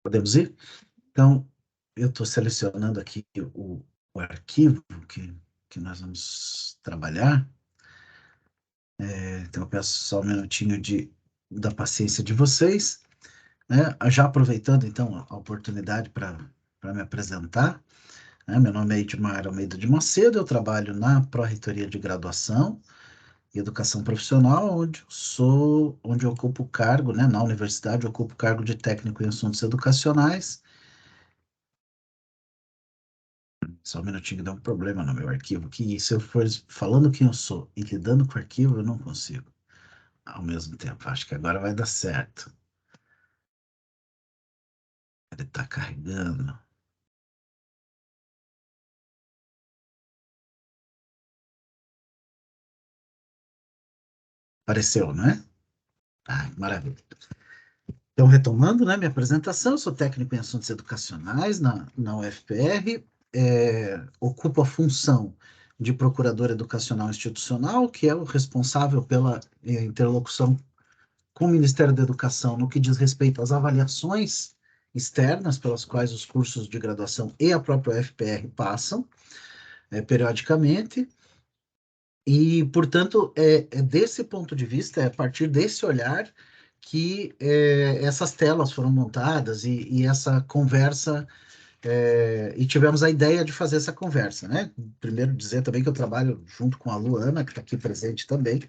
Podemos ir? Então, eu estou selecionando aqui o arquivo que nós vamos trabalhar. Então, eu peço só um minutinho da paciência de vocês, né? Já aproveitando, então, a oportunidade para me apresentar, né? Meu nome é Edmar Almeida de Macedo, eu trabalho na Pró-Reitoria de Graduação e Educação Profissional, onde eu ocupo o cargo, né? Na universidade, eu ocupo o cargo de técnico em assuntos educacionais. Só um minutinho que dá um problema no meu arquivo, que se eu for falando quem eu sou e lidando com o arquivo, eu não consigo ao mesmo tempo. Acho que agora vai dar certo. Ele está carregando. Apareceu, não é? Ai, maravilha. Então, retomando, né, minha apresentação, eu sou técnico em assuntos educacionais na UFPR, ocupo a função de procurador educacional institucional, que é o responsável pela interlocução com o Ministério da Educação no que diz respeito às avaliações externas pelas quais os cursos de graduação e a própria UFPR passam periodicamente. E, portanto, é desse ponto de vista, é a partir desse olhar que essas telas foram montadas e essa conversa, e tivemos a ideia de fazer essa conversa, né? Primeiro dizer também que eu trabalho junto com a Luana, que está aqui presente também.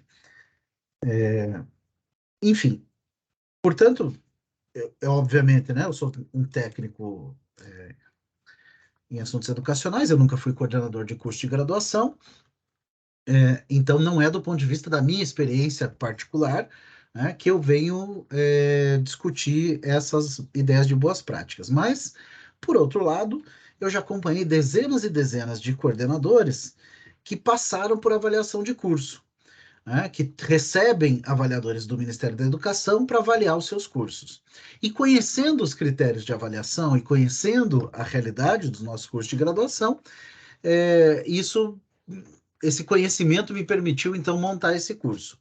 Enfim, portanto, obviamente, né? Eu sou um técnico em assuntos educacionais, eu nunca fui coordenador de curso de graduação, então não é do ponto de vista da minha experiência particular, né, que eu venho discutir essas ideias de boas práticas. Mas, por outro lado, eu já acompanhei dezenas e dezenas de coordenadores que passaram por avaliação de curso, né, que recebem avaliadores do Ministério da Educação para avaliar os seus cursos. E conhecendo os critérios de avaliação e conhecendo a realidade dos nossos cursos de graduação, é, isso, esse conhecimento me permitiu, então, montar esse curso.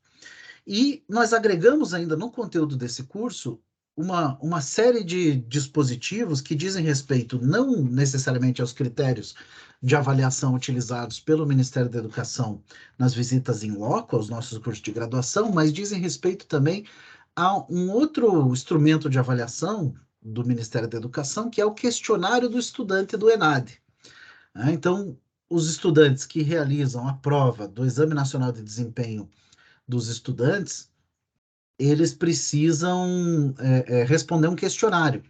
E nós agregamos ainda no conteúdo desse curso uma série de dispositivos que dizem respeito não necessariamente aos critérios de avaliação utilizados pelo Ministério da Educação nas visitas em loco aos nossos cursos de graduação, mas dizem respeito também a um outro instrumento de avaliação do Ministério da Educação, que é o questionário do estudante do ENAD. Então, os estudantes que realizam a prova do Exame Nacional de Desempenho dos Estudantes, eles precisam responder um questionário.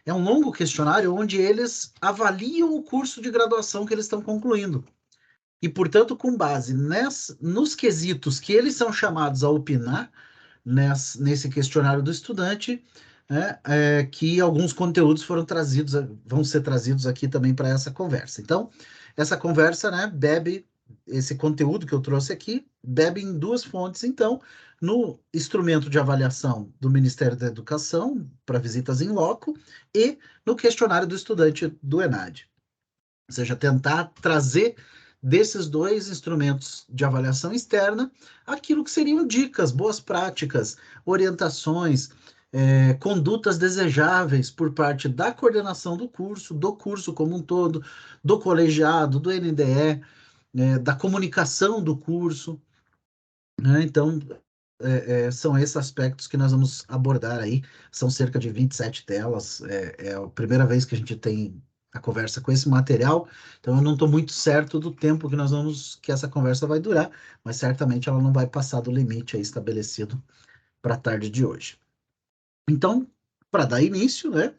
É um longo questionário onde eles avaliam o curso de graduação que eles estão concluindo. E, portanto, com base nos quesitos que eles são chamados a opinar nesse questionário do estudante, que alguns conteúdos vão ser trazidos aqui também para essa conversa. Então, essa conversa, né, esse conteúdo que eu trouxe aqui, bebe em duas fontes, então, no instrumento de avaliação do Ministério da Educação para visitas em loco e no questionário do estudante do ENAD. Ou seja, tentar trazer desses dois instrumentos de avaliação externa aquilo que seriam dicas, boas práticas, orientações, condutas desejáveis por parte da coordenação do curso como um todo, do colegiado, do NDE, da comunicação do curso, né? Então, são esses aspectos que nós vamos abordar aí. São cerca de 27 telas. É a primeira vez que a gente tem a conversa com esse material, então eu não estou muito certo do tempo que essa conversa vai durar, mas certamente ela não vai passar do limite aí estabelecido para a tarde de hoje. Então, para dar início, né,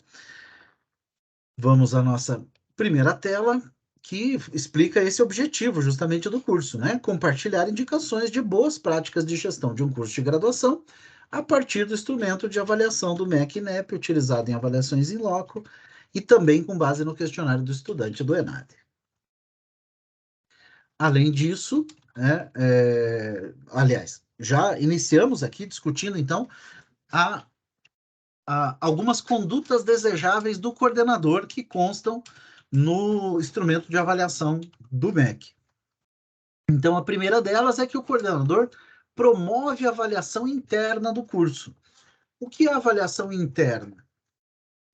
vamos à nossa primeira tela, que explica esse objetivo justamente do curso, né? Compartilhar indicações de boas práticas de gestão de um curso de graduação a partir do instrumento de avaliação do MEC-NEP, utilizado em avaliações em loco, e também com base no questionário do estudante do ENAD. Além disso, aliás, já iniciamos aqui discutindo, então, algumas condutas desejáveis do coordenador que constam no instrumento de avaliação do MEC. Então, a primeira delas é que o coordenador promove a avaliação interna do curso. O que é a avaliação interna?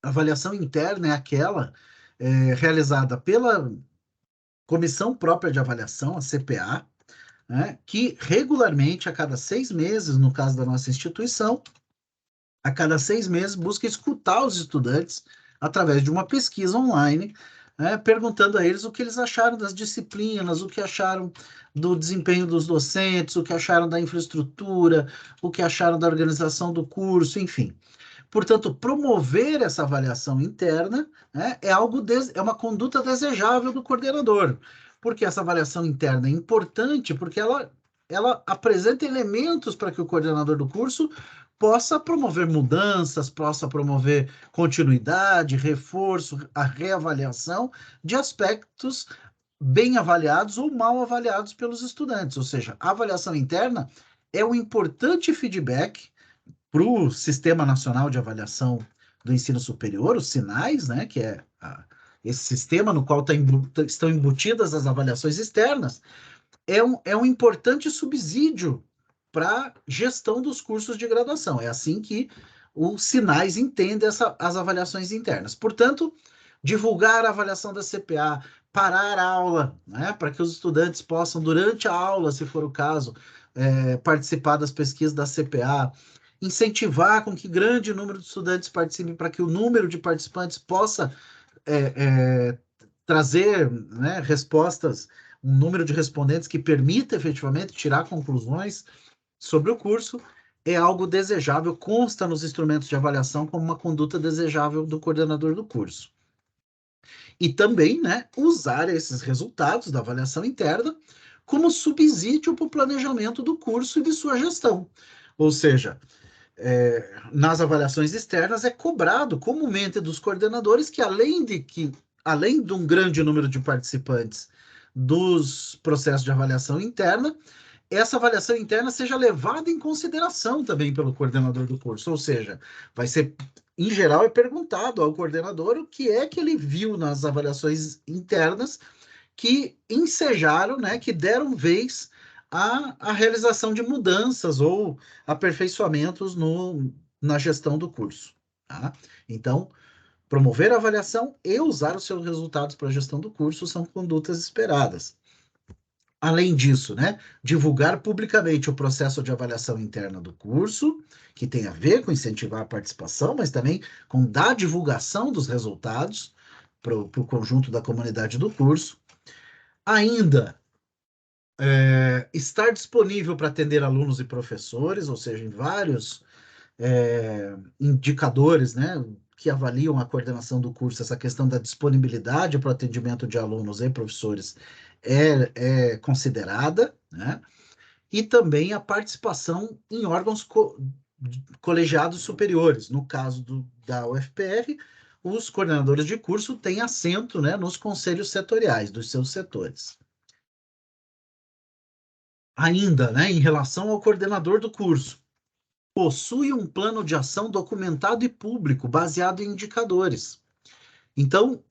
A avaliação interna é aquela realizada pela Comissão Própria de Avaliação, a CPA, né, que regularmente, a cada 6 meses, no caso da nossa instituição, a cada 6 meses busca escutar os estudantes através de uma pesquisa online, né, perguntando a eles o que eles acharam das disciplinas, o que acharam do desempenho dos docentes, o que acharam da infraestrutura, o que acharam da organização do curso, enfim. Portanto, promover essa avaliação interna, né, é uma conduta desejável do coordenador, porque essa avaliação interna é importante, porque ela apresenta elementos para que o coordenador do curso possa promover mudanças, possa promover continuidade, reforço, a reavaliação de aspectos bem avaliados ou mal avaliados pelos estudantes. Ou seja, a avaliação interna é um importante feedback para o Sistema Nacional de Avaliação do Ensino Superior, os SINAIS, né, que é esse sistema no qual estão embutidas as avaliações externas, é um importante subsídio para a gestão dos cursos de graduação. É assim que o SINAIS entende as avaliações internas. Portanto, divulgar a avaliação da CPA, parar a aula, né, para que os estudantes possam, durante a aula, se for o caso, participar das pesquisas da CPA, incentivar com que grande número de estudantes participem, para que o número de participantes possa trazer, né, respostas, um número de respondentes que permita efetivamente tirar conclusões sobre o curso, é algo desejável, consta nos instrumentos de avaliação como uma conduta desejável do coordenador do curso. E também, né, usar esses resultados da avaliação interna como subsídio para o planejamento do curso e de sua gestão. Ou seja, nas avaliações externas é cobrado comumente dos coordenadores que além de um grande número de participantes dos processos de avaliação interna, essa avaliação interna seja levada em consideração também pelo coordenador do curso, ou seja, vai ser, em geral, é perguntado ao coordenador o que é que ele viu nas avaliações internas que ensejaram, né, que deram vez à realização de mudanças ou aperfeiçoamentos na gestão do curso. Tá? Então, promover a avaliação e usar os seus resultados para a gestão do curso são condutas esperadas. Além disso, né, divulgar publicamente o processo de avaliação interna do curso, que tem a ver com incentivar a participação, mas também com dar divulgação dos resultados para o conjunto da comunidade do curso. Ainda, estar disponível para atender alunos e professores, ou seja, em vários indicadores, né, que avaliam a coordenação do curso, essa questão da disponibilidade para o atendimento de alunos e professores é considerada, né, e também a participação em órgãos colegiados superiores. No caso da UFPR, os coordenadores de curso têm assento, né, nos conselhos setoriais dos seus setores. Ainda, né, em relação ao coordenador do curso, possui um plano de ação documentado e público, baseado em indicadores. Então,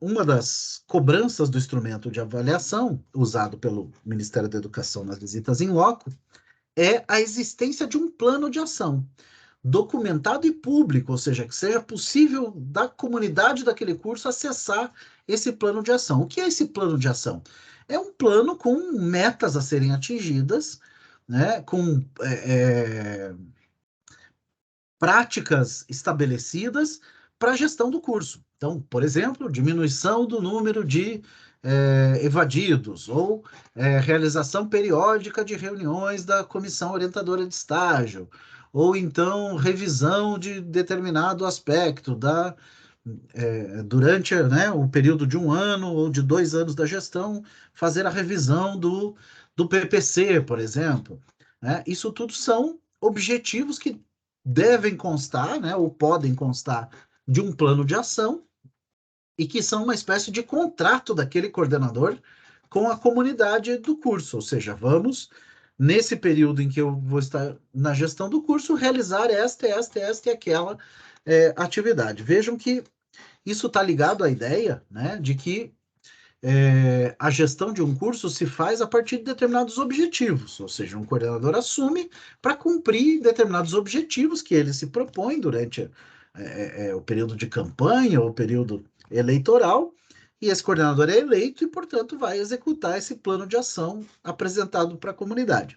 uma das cobranças do instrumento de avaliação, usado pelo Ministério da Educação nas visitas em loco, é a existência de um plano de ação documentado e público, ou seja, que seja possível da comunidade daquele curso acessar esse plano de ação. O que é esse plano de ação? É um plano com metas a serem atingidas, né, com práticas estabelecidas para a gestão do curso. Então, por exemplo, diminuição do número de evadidos, ou realização periódica de reuniões da comissão orientadora de estágio, ou então revisão de determinado aspecto durante, né, o período de 1 ano ou de 2 anos da gestão, fazer a revisão do PPC, por exemplo. Né? Isso tudo são objetivos que devem constar, né, ou podem constar de um plano de ação e que são uma espécie de contrato daquele coordenador com a comunidade do curso, ou seja, vamos, nesse período em que eu vou estar na gestão do curso, realizar esta e aquela atividade. Vejam que isso está ligado à ideia, né, de que a gestão de um curso se faz a partir de determinados objetivos, ou seja, um coordenador assume para cumprir determinados objetivos que ele se propõe durante o período de campanha, ou o período eleitoral, e esse coordenador é eleito e, portanto, vai executar esse plano de ação apresentado para a comunidade.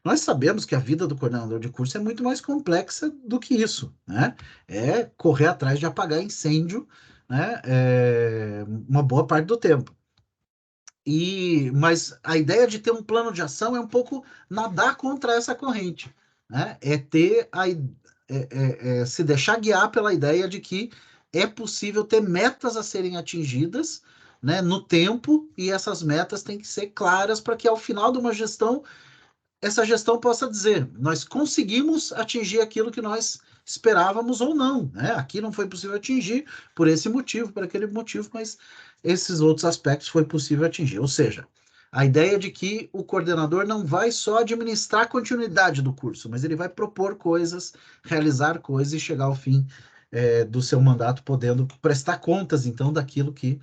Nós sabemos que a vida do coordenador de curso é muito mais complexa do que isso, né? É correr atrás de apagar incêndio, né? Uma boa parte do tempo. Mas a ideia de ter um plano de ação é um pouco nadar contra essa corrente, né? Se deixar guiar pela ideia de que é possível ter metas a serem atingidas, né, no tempo, e essas metas têm que ser claras para que ao final de uma gestão essa gestão possa dizer: nós conseguimos atingir aquilo que nós esperávamos ou não, né? Aqui não foi possível atingir por esse motivo, por aquele motivo, mas esses outros aspectos foi possível atingir. Ou seja, a ideia de que o coordenador não vai só administrar a continuidade do curso, mas ele vai propor coisas, realizar coisas e chegar ao fim do seu mandato podendo prestar contas, então, daquilo que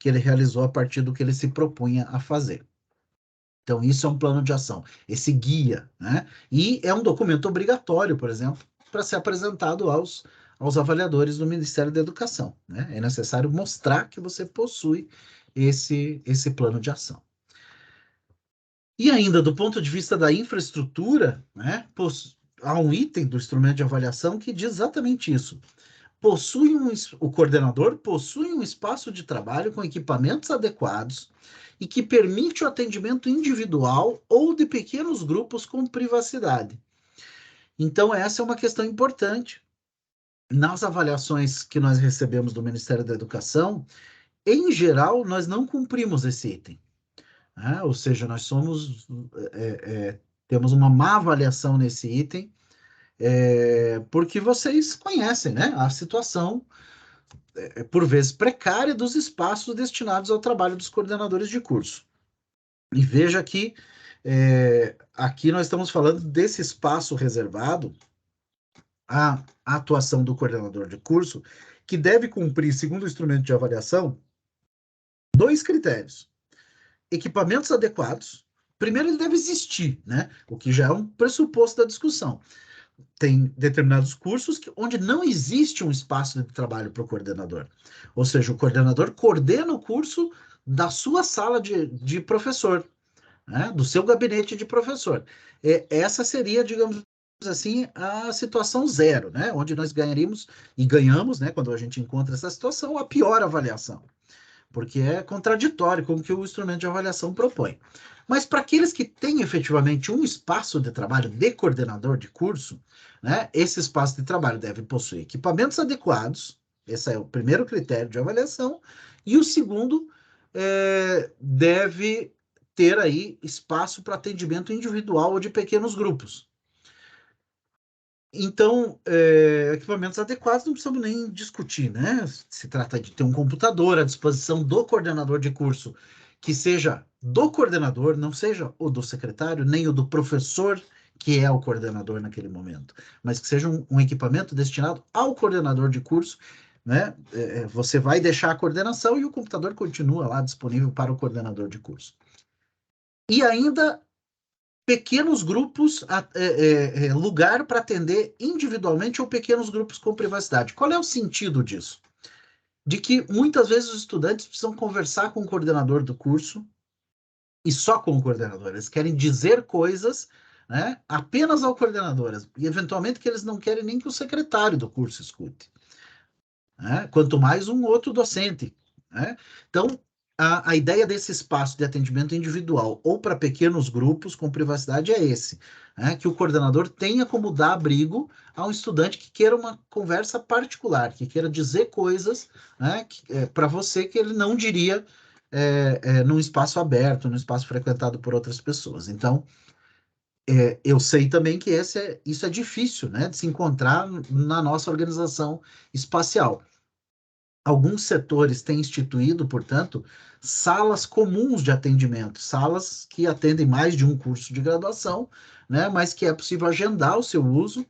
ele realizou a partir do que ele se propunha a fazer. Então, isso é um plano de ação, esse guia, né? E é um documento obrigatório, por exemplo, para ser apresentado aos avaliadores do Ministério da Educação, né? É necessário mostrar que você possui esse plano de ação. E ainda, do ponto de vista da infraestrutura, né, há um item do instrumento de avaliação que diz exatamente isso. O coordenador possui um espaço de trabalho com equipamentos adequados e que permite o atendimento individual ou de pequenos grupos com privacidade. Então, essa é uma questão importante. Nas avaliações que nós recebemos do Ministério da Educação, em geral, nós não cumprimos esse item, né? Ou seja, nós temos uma má avaliação nesse item, porque vocês conhecem, né, a situação por vezes precária dos espaços destinados ao trabalho dos coordenadores de curso. E veja que aqui nós estamos falando desse espaço reservado à atuação do coordenador de curso, que deve cumprir, segundo o instrumento de avaliação, dois critérios: equipamentos adequados. Primeiro, ele deve existir, né? O que já é um pressuposto da discussão. Tem determinados cursos onde não existe um espaço de trabalho para o coordenador. Ou seja, o coordenador coordena o curso da sua sala de professor, né? Do seu gabinete de professor. Essa seria, digamos assim, a situação zero, né? Onde nós ganharíamos e ganhamos, né? Quando a gente encontra essa situação, a pior avaliação, porque é contraditório com o que o instrumento de avaliação propõe. Mas para aqueles que têm efetivamente um espaço de trabalho de coordenador de curso, né, esse espaço de trabalho deve possuir equipamentos adequados, esse é o primeiro critério de avaliação, e o segundo deve ter aí espaço para atendimento individual ou de pequenos grupos. Então, equipamentos adequados não precisamos nem discutir, né? Se trata de ter um computador à disposição do coordenador de curso, que seja do coordenador, não seja o do secretário, nem o do professor, que é o coordenador naquele momento, mas que seja um equipamento destinado ao coordenador de curso, né? Você vai deixar a coordenação e o computador continua lá disponível para o coordenador de curso. E ainda pequenos grupos, lugar para atender individualmente ou pequenos grupos com privacidade. Qual é o sentido disso? De que muitas vezes os estudantes precisam conversar com o coordenador do curso e só com o coordenador. Eles querem dizer coisas, né, apenas ao coordenador, e eventualmente que eles não querem nem que o secretário do curso escute, né? Quanto mais um outro docente, né? Então, a ideia desse espaço de atendimento individual ou para pequenos grupos com privacidade é esse, né? Que o coordenador tenha como dar abrigo a um estudante que queira uma conversa particular, que queira dizer coisas, né, para você que ele não diria num espaço aberto, num espaço frequentado por outras pessoas. Então, eu sei também que isso é difícil, né, de se encontrar na nossa organização espacial. Alguns setores têm instituído, portanto, salas comuns de atendimento, salas que atendem mais de um curso de graduação, né, mas que é possível agendar o seu uso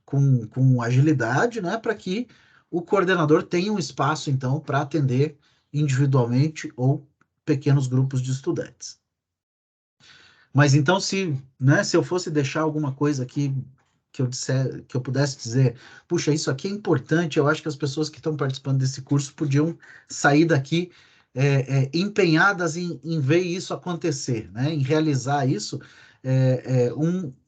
com agilidade, né, para que o coordenador tenha um espaço, então, para atender individualmente ou pequenos grupos de estudantes. Mas então, se eu fosse deixar alguma coisa aqui que eu pudesse dizer, puxa, isso aqui é importante, eu acho que as pessoas que estão participando desse curso podiam sair daqui empenhadas em ver isso acontecer, né? Em realizar isso.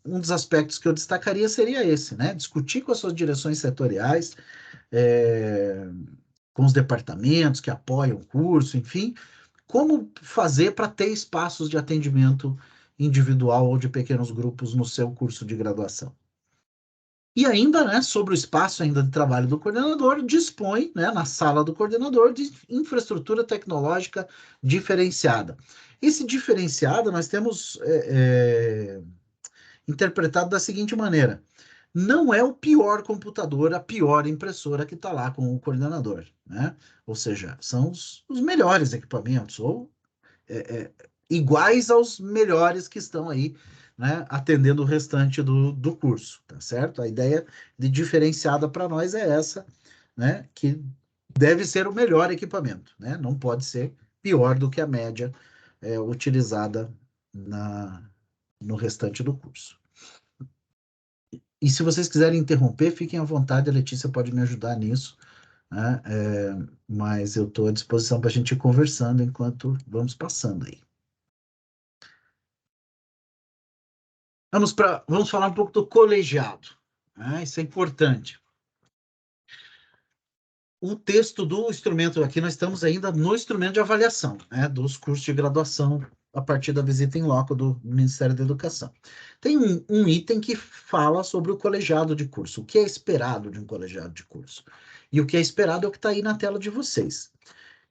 Um dos aspectos que eu destacaria seria esse, né? Discutir com as suas direções setoriais, é, com os departamentos que apoiam o curso, enfim, como fazer para ter espaços de atendimento individual ou de pequenos grupos no seu curso de graduação. E ainda, né, sobre o espaço ainda de trabalho do coordenador, dispõe, né, na sala do coordenador de infraestrutura tecnológica diferenciada. Esse diferenciado nós temos interpretado da seguinte maneira: não é o pior computador, a pior impressora que está lá com o coordenador, né? Ou seja, são os melhores equipamentos, ou iguais aos melhores que estão aí, né, atendendo o restante do curso, tá certo? A ideia de diferenciada para nós é essa, né, que deve ser o melhor equipamento, né? Não pode ser pior do que a média utilizada no restante do curso. E se vocês quiserem interromper, fiquem à vontade, a Letícia pode me ajudar nisso, né? Mas eu estou à disposição para a gente ir conversando enquanto vamos passando aí. Vamos falar um pouco do colegiado, né? Isso é importante. O texto do instrumento, aqui nós estamos ainda no instrumento de avaliação, né, dos cursos de graduação a partir da visita em loco do Ministério da Educação. Tem um item que fala sobre o colegiado de curso, o que é esperado de um colegiado de curso. E o que é esperado é o que está aí na tela de vocês.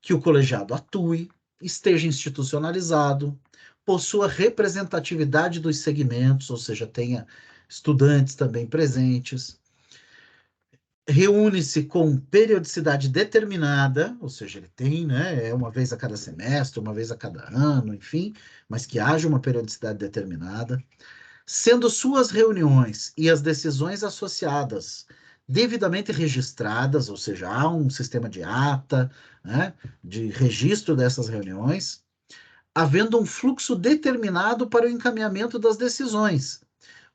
Que o colegiado atue, esteja institucionalizado, possua representatividade dos segmentos, ou seja, tenha estudantes também presentes, reúne-se com periodicidade determinada, ou seja, ele tem, né, uma vez a cada semestre, uma vez a cada ano, enfim, mas que haja uma periodicidade determinada, sendo suas reuniões e as decisões associadas devidamente registradas, ou seja, há um sistema de ata, né, de registro dessas reuniões, havendo um fluxo determinado para o encaminhamento das decisões.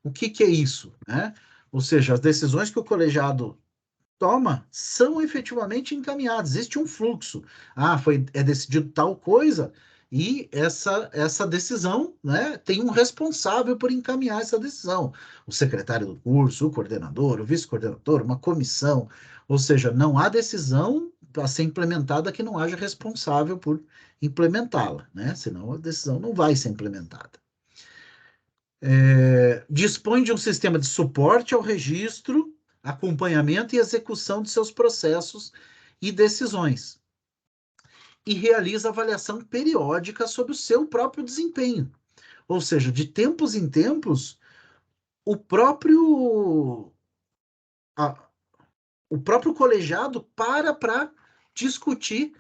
O que é isso, né? Ou seja, as decisões que o colegiado toma são efetivamente encaminhadas. Existe um fluxo. É decidido tal coisa e essa decisão, né, tem um responsável por encaminhar essa decisão. O secretário do curso, o coordenador, o vice-coordenador, uma comissão. Ou seja, não há decisão a ser implementada que não haja responsável por implementá-la, né? Senão a decisão não vai ser implementada. Dispõe de um sistema de suporte ao registro, acompanhamento e execução de seus processos e decisões. E realiza avaliação periódica sobre o seu próprio desempenho. Ou seja, de tempos em tempos, o próprio, a, o próprio colegiado para discutir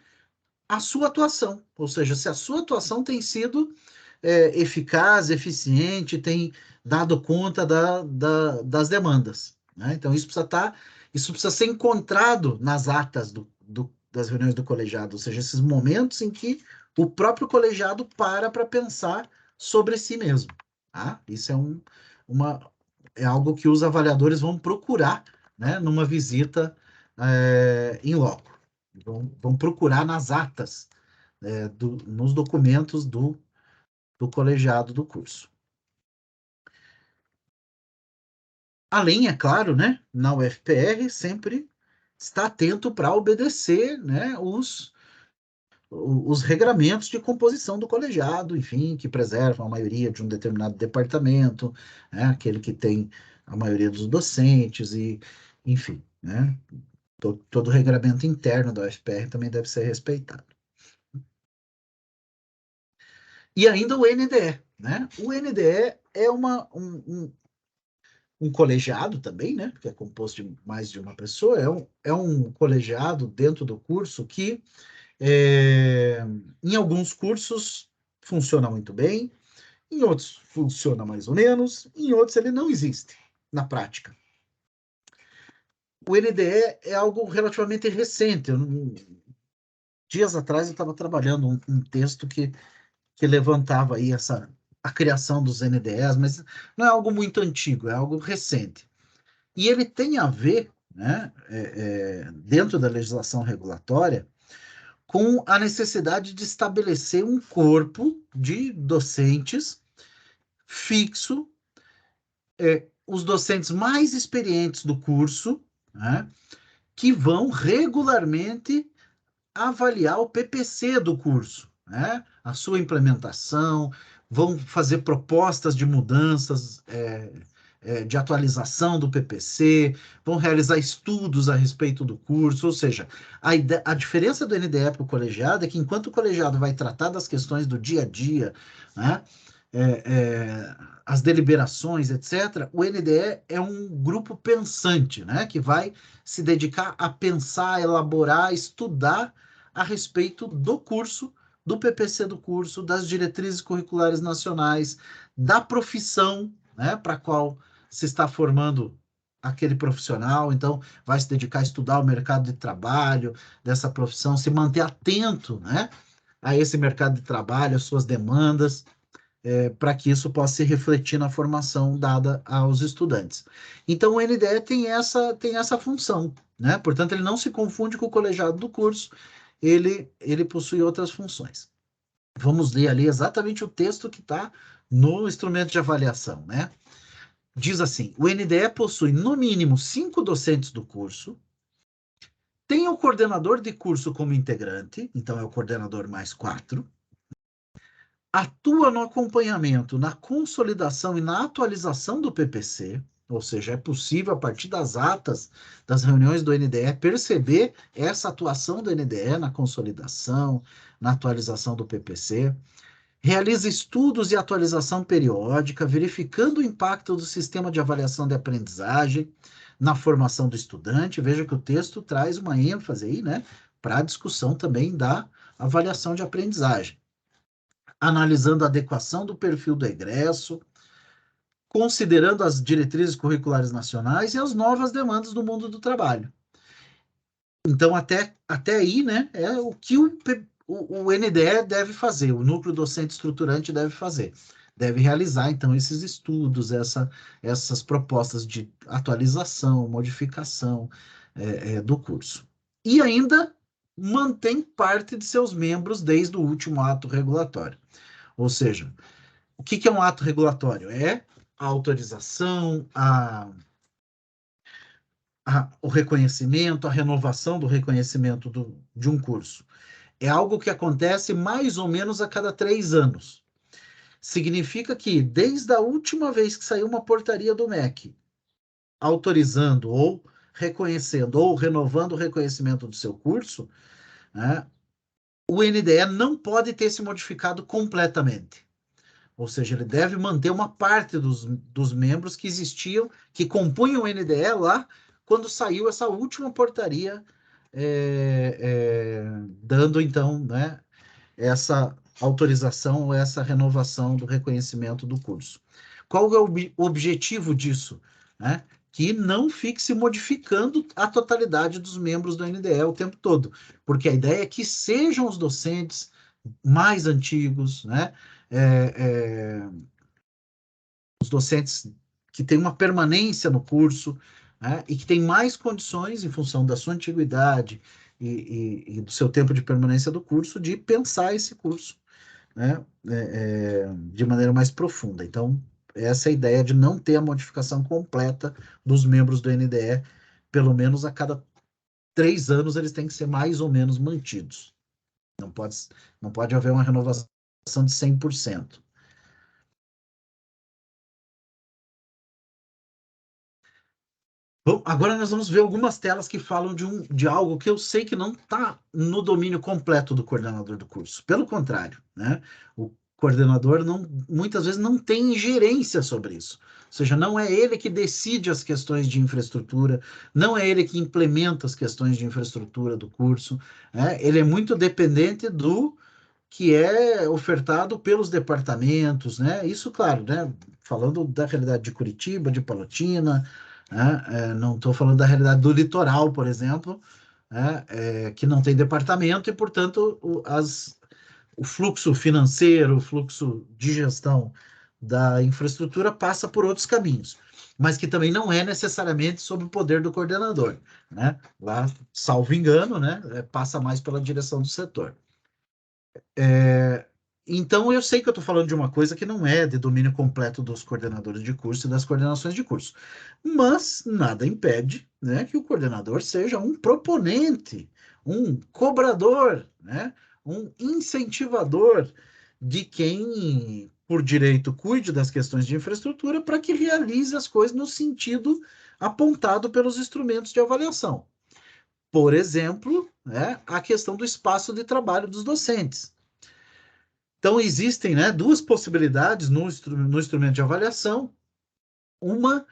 a sua atuação. Ou seja, se a sua atuação tem sido eficaz, eficiente, tem dado conta das demandas, né? Então, isso precisa ser encontrado nas atas das reuniões do colegiado, ou seja, esses momentos em que o próprio colegiado para pensar sobre si mesmo. Tá? Isso é algo que os avaliadores vão procurar, né, numa visita em loco. Vão procurar nas atas, nos documentos do colegiado do curso. Além, é claro, né, na UFPR sempre está atento para obedecer, né, os regramentos de composição do colegiado, enfim, que preservam a maioria de um determinado departamento, né, aquele que tem a maioria dos docentes, e, enfim, né, todo o regramento interno da UFPR também deve ser respeitado. E ainda o NDE, né? O NDE é um colegiado também, né? Que é composto de mais de uma pessoa, é um colegiado dentro do curso que, em alguns cursos, funciona muito bem, em outros funciona mais ou menos, em outros ele não existe na prática. O NDE é algo relativamente recente. Dias atrás eu estava trabalhando um texto que levantava aí a criação dos NDEs, mas não é algo muito antigo, é algo recente. E ele tem a ver, né, dentro da legislação regulatória, com a necessidade de estabelecer um corpo de docentes fixo, os docentes mais experientes do curso, né, que vão regularmente avaliar o PPC do curso, né, a sua implementação, vão fazer propostas de mudanças, de atualização do PPC, vão realizar estudos a respeito do curso, ou seja, a diferença do NDE para o colegiado é que enquanto o colegiado vai tratar das questões do dia a dia, né, é, é, as deliberações, etc., o NDE é um grupo pensante, né, que vai se dedicar a pensar, elaborar, estudar a respeito do curso, do PPC do curso, das diretrizes curriculares nacionais, da profissão, né, para a qual se está formando aquele profissional, então vai se dedicar a estudar o mercado de trabalho dessa profissão, se manter atento, né, a esse mercado de trabalho, as suas demandas, para que isso possa se refletir na formação dada aos estudantes. Então, o NDE tem essa função, né? Portanto, ele não se confunde com o colegiado do curso, ele possui outras funções. Vamos ler ali exatamente o texto que está no instrumento de avaliação, né? Diz assim: o NDE possui no mínimo 5 docentes do curso, tem o coordenador de curso como integrante, então é o coordenador mais 4, atua no acompanhamento, na consolidação e na atualização do PPC, ou seja, é possível, a partir das atas das reuniões do NDE, perceber essa atuação do NDE na consolidação, na atualização do PPC. Realiza estudos e atualização periódica, verificando o impacto do sistema de avaliação de aprendizagem na formação do estudante. Veja que o texto traz uma ênfase aí, né, para a discussão também da avaliação de aprendizagem. Analisando a adequação do perfil do egresso, considerando as diretrizes curriculares nacionais e as novas demandas do mundo do trabalho. Então, até aí, né, é o que o NDE deve fazer, o núcleo docente estruturante deve fazer. Deve realizar, então, esses estudos, essas propostas de atualização, modificação do curso. E ainda mantém parte de seus membros desde o último ato regulatório. Ou seja, o que é um ato regulatório? É a autorização, o reconhecimento, a renovação do reconhecimento de um curso. É algo que acontece mais ou menos a cada 3 anos. Significa que, desde a última vez que saiu uma portaria do MEC, autorizando ou reconhecendo ou renovando o reconhecimento do seu curso, né, o NDE não pode ter se modificado completamente. Ou seja, ele deve manter uma parte dos membros que existiam, que compunham o NDE lá, quando saiu essa última portaria, dando, então, né, essa autorização ou essa renovação do reconhecimento do curso. Qual é o objetivo disso? Né? Que não fique se modificando a totalidade dos membros do NDE o tempo todo, porque a ideia é que sejam os docentes mais antigos, né? Os docentes que têm uma permanência no curso, né? E que têm mais condições, em função da sua antiguidade e do seu tempo de permanência do curso, de pensar esse curso, né? De maneira mais profunda. Então, essa é a ideia de não ter a modificação completa dos membros do NDE, pelo menos a cada 3 anos eles têm que ser mais ou menos mantidos. Não pode haver uma renovação de 100%. Bom, agora nós vamos ver algumas telas que falam de algo que eu sei que não está no domínio completo do coordenador do curso. Pelo contrário, né? O coordenador muitas vezes não tem ingerência sobre isso. Ou seja, não é ele que decide as questões de infraestrutura, não é ele que implementa as questões de infraestrutura do curso, né? Ele é muito dependente do que é ofertado pelos departamentos, né? Isso, claro, né? Falando da realidade de Curitiba, de Palotina, né? Não estou falando da realidade do litoral, por exemplo, né? Que não tem departamento e, portanto, o fluxo financeiro, o fluxo de gestão da infraestrutura passa por outros caminhos. mas que também não é necessariamente sob o poder do coordenador, né? Lá, salvo engano, né, passa mais pela direção do setor. Então, eu sei que eu estou falando de uma coisa que não é de domínio completo dos coordenadores de curso e das coordenações de curso, mas nada impede, né, que o coordenador seja um proponente, um cobrador, né, um incentivador de quem, por direito, cuide das questões de infraestrutura para que realize as coisas no sentido apontado pelos instrumentos de avaliação. Por exemplo, né, a questão do espaço de trabalho dos docentes. Então, existem, né, duas possibilidades no instrumento de avaliação. Uma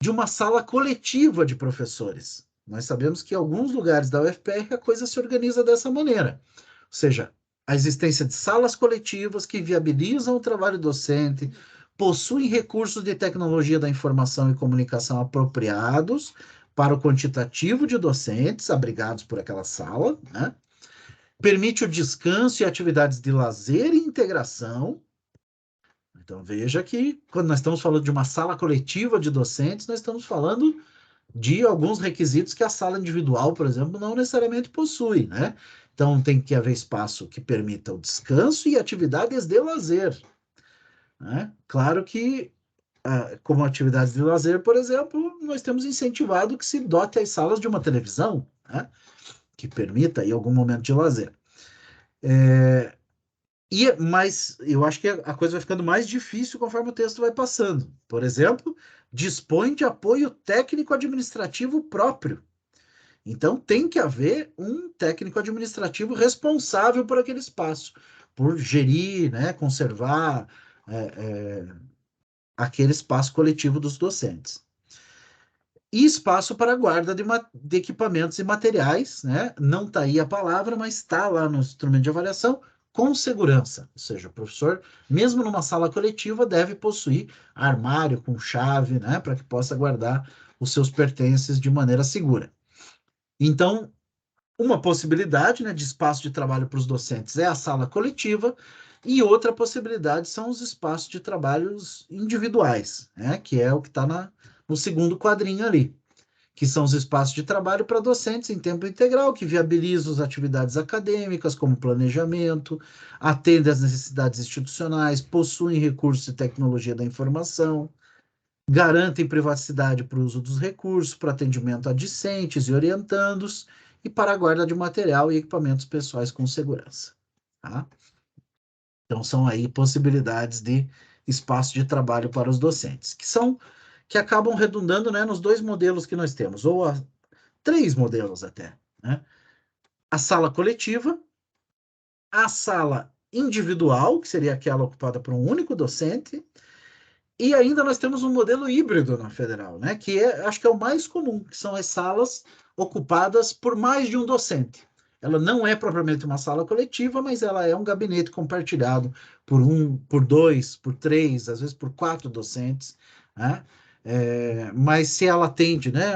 de uma sala coletiva de professores. Nós sabemos que em alguns lugares da UFPR a coisa se organiza dessa maneira. Ou seja, a existência de salas coletivas que viabilizam o trabalho docente, possuem recursos de tecnologia da informação e comunicação apropriados para o quantitativo de docentes abrigados por aquela sala, né? Permite o descanso e atividades de lazer e integração. Então, veja que quando nós estamos falando de uma sala coletiva de docentes, nós estamos falando de alguns requisitos que a sala individual, por exemplo, não necessariamente possui, né? Então, tem que haver espaço que permita o descanso e atividades de lazer, né? Claro que, como atividades de lazer, por exemplo, nós temos incentivado que se dote as salas de uma televisão, né? Que permita aí algum momento de lazer. Mas eu acho que a coisa vai ficando mais difícil conforme o texto vai passando. Por exemplo, dispõe de apoio técnico-administrativo próprio. Então, tem que haver um técnico administrativo responsável por aquele espaço, por gerir, né, conservar é, aquele espaço coletivo dos docentes. E espaço para guarda de equipamentos e materiais, né? Não está aí a palavra, mas está lá no instrumento de avaliação, com segurança. Ou seja, o professor, mesmo numa sala coletiva, deve possuir armário com chave, né? Para que possa guardar os seus pertences de maneira segura. Então, uma possibilidade, né, de espaço de trabalho para os docentes é a sala coletiva, e outra possibilidade são os espaços de trabalhos individuais, né, que é o que está no segundo quadrinho ali, que são os espaços de trabalho para docentes em tempo integral, que viabilizam as atividades acadêmicas, como planejamento, atendem às necessidades institucionais, possuem recursos e tecnologia da informação, garantem privacidade para o uso dos recursos, para atendimento a discentes e orientandos, e para a guarda de material e equipamentos pessoais com segurança. Tá? Então, são aí possibilidades de espaço de trabalho para os docentes, que acabam redundando, né, nos dois modelos que nós temos, ou três modelos até, né? A sala coletiva, a sala individual, que seria aquela ocupada por um único docente, e ainda nós temos um modelo híbrido na federal, né? Que acho que é o mais comum, que são as salas ocupadas por mais de um docente. Ela não é propriamente uma sala coletiva, mas ela é um gabinete compartilhado por um, por dois, por três, às vezes por quatro docentes, né? Mas se ela atende, né,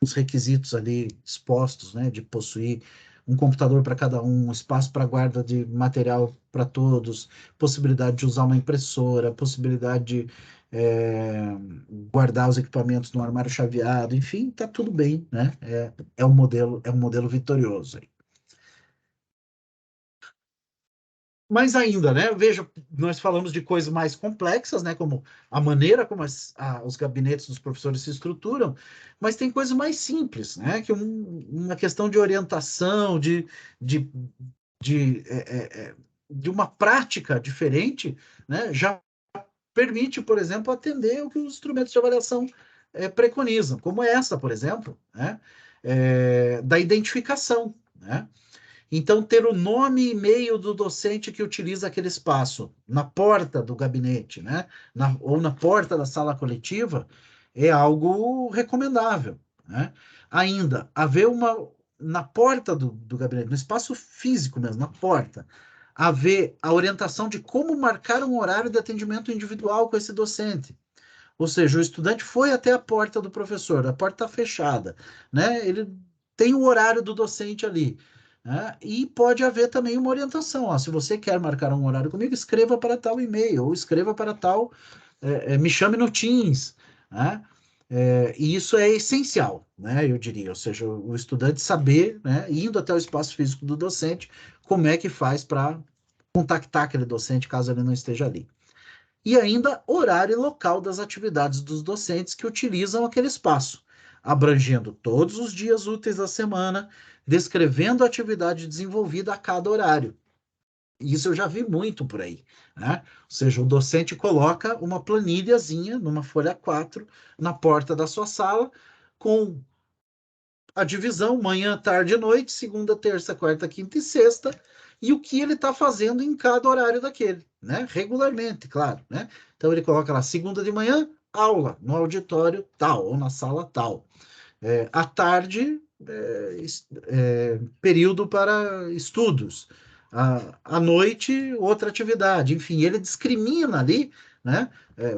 os requisitos ali expostos, né, de possuir um computador para cada um espaço para guarda de material para todos, possibilidade de usar uma impressora, possibilidade de guardar os equipamentos no armário chaveado, enfim, tá tudo bem, né? É um modelo vitorioso aí. Mas ainda, né? Veja, nós falamos de coisas mais complexas, né? Como a maneira como os gabinetes dos professores se estruturam, mas tem coisas mais simples, né? Que uma questão de orientação, de, de uma prática diferente, né? Já permite, por exemplo, atender o que os instrumentos de avaliação preconizam, como essa, por exemplo, né? Da identificação, né? Então, ter o nome e e-mail do docente que utiliza aquele espaço na porta do gabinete, né? Ou na porta da sala coletiva, é algo recomendável, né? Ainda, haver na porta do gabinete, no espaço físico mesmo, na porta, haver a orientação de como marcar um horário de atendimento individual com esse docente. Ou seja, o estudante foi até a porta do professor, a porta está fechada, né? Ele tem o horário do docente ali, né? E pode haver também uma orientação. Ó, se você quer marcar um horário comigo, escreva para tal e-mail, ou escreva para tal, me chame no Teams, né? E isso é essencial, né? Eu diria, ou seja, o estudante saber, né, indo até o espaço físico do docente, como é que faz para contactar aquele docente caso ele não esteja ali. E ainda horário e local das atividades dos docentes que utilizam aquele espaço, abrangendo todos os dias úteis da semana, descrevendo a atividade desenvolvida a cada horário. Isso eu já vi muito por aí, né? Ou seja, o docente coloca uma planilhazinha numa folha 4 na porta da sua sala com a divisão manhã, tarde e noite, segunda, terça, quarta, quinta e sexta, e o que ele está fazendo em cada horário daquele, né? Regularmente, claro, né? Então ele coloca lá, segunda de manhã, aula no auditório tal, ou na sala tal. À tarde, período para estudos. À noite, outra atividade. Enfim, ele discrimina ali, né?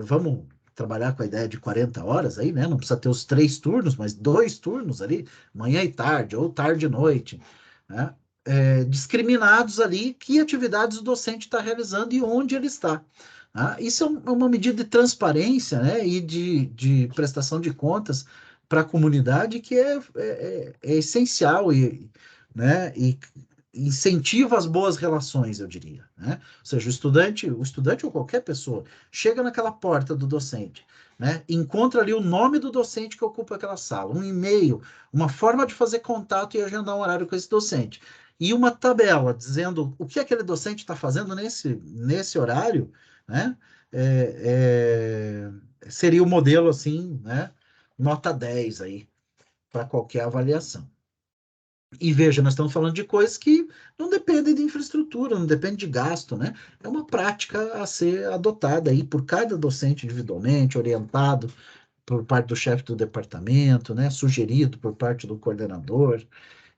Vamos trabalhar com a ideia de 40 horas aí, né? Não precisa ter os 3 turnos, mas 2 turnos ali, manhã e tarde, ou tarde e noite, né? Discriminados ali que atividades o docente está realizando e onde ele está. Isso é uma medida de transparência, né? E de prestação de contas para a comunidade que é essencial né, e incentiva as boas relações, eu diria, né? Ou seja, o estudante ou qualquer pessoa chega naquela porta do docente, né, encontra ali o nome do docente que ocupa aquela sala, um e-mail, uma forma de fazer contato e agendar um horário com esse docente. E uma tabela dizendo o que aquele docente está fazendo nesse horário, né? Seria o modelo assim, né? Nota 10 aí para qualquer avaliação. E veja, nós estamos falando de coisas que não dependem de infraestrutura, não depende de gasto, né? É uma prática a ser adotada aí por cada docente individualmente, orientado por parte do chefe do departamento, né? Sugerido por parte do coordenador.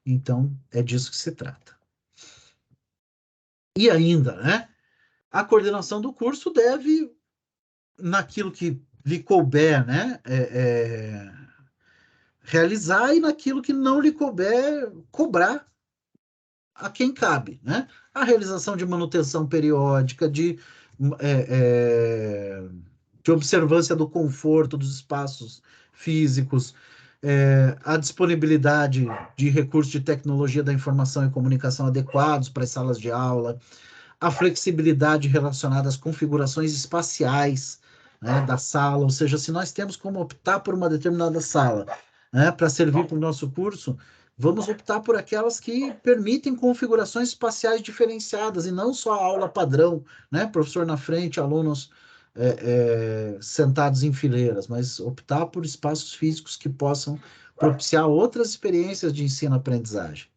Então, é disso que se trata. E ainda, né? A coordenação do curso deve, naquilo que lhe couber, né? Realizar e naquilo que não lhe couber, cobrar a quem cabe, né? A realização de manutenção periódica, é, é, de observância do conforto dos espaços físicos, a disponibilidade de recursos de tecnologia da informação e comunicação adequados para as salas de aula, a flexibilidade relacionada às configurações espaciais, né, da sala, ou seja, se nós temos como optar por uma determinada sala, né, para servir para o nosso curso, vamos optar por aquelas que permitem configurações espaciais diferenciadas e não só a aula padrão, né, professor na frente, alunos sentados em fileiras, mas optar por espaços físicos que possam propiciar outras experiências de ensino-aprendizagem.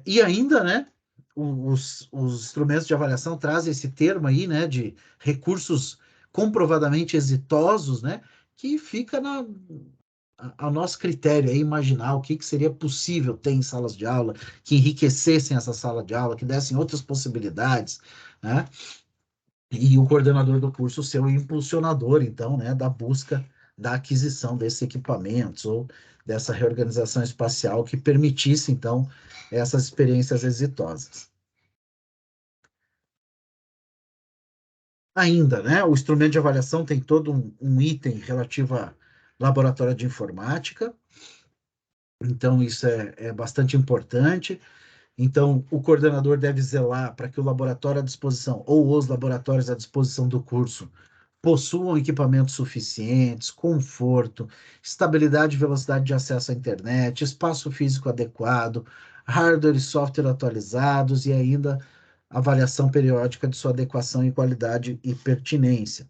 E ainda, né, os instrumentos de avaliação trazem esse termo aí, né, de recursos comprovadamente exitosos, né, que fica ao nosso critério aí imaginar o que seria possível ter em salas de aula, que enriquecessem essa sala de aula, que dessem outras possibilidades, né, e o coordenador do curso ser o impulsionador, então, né, da busca da aquisição desses equipamentos ou dessa reorganização espacial que permitisse, então, essas experiências exitosas. Ainda, né, o instrumento de avaliação tem todo um item relativo a laboratório de informática, então isso é bastante importante. Então, o coordenador deve zelar para que o laboratório à disposição ou os laboratórios à disposição do curso possuam equipamentos suficientes, conforto, estabilidade e velocidade de acesso à internet, espaço físico adequado, hardware e software atualizados e ainda avaliação periódica de sua adequação e qualidade e pertinência,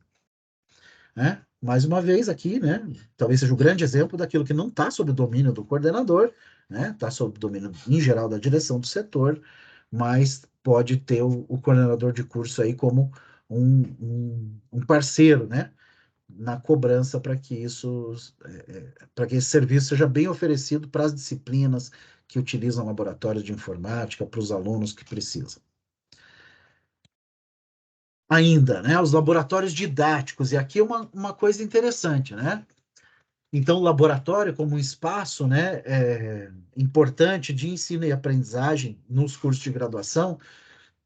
né? Mais uma vez aqui, né? Talvez seja o grande exemplo daquilo que não está sob o domínio do coordenador, né? Está sob o domínio, em geral, da direção do setor, mas pode ter o coordenador de curso aí como um parceiro, né? Na cobrança para que esse serviço seja bem oferecido para as disciplinas que utilizam laboratórios de informática, para os alunos que precisam. Ainda, né, os laboratórios didáticos, e aqui é uma coisa interessante, né? Então, o laboratório como um espaço, né, importante de ensino e aprendizagem nos cursos de graduação,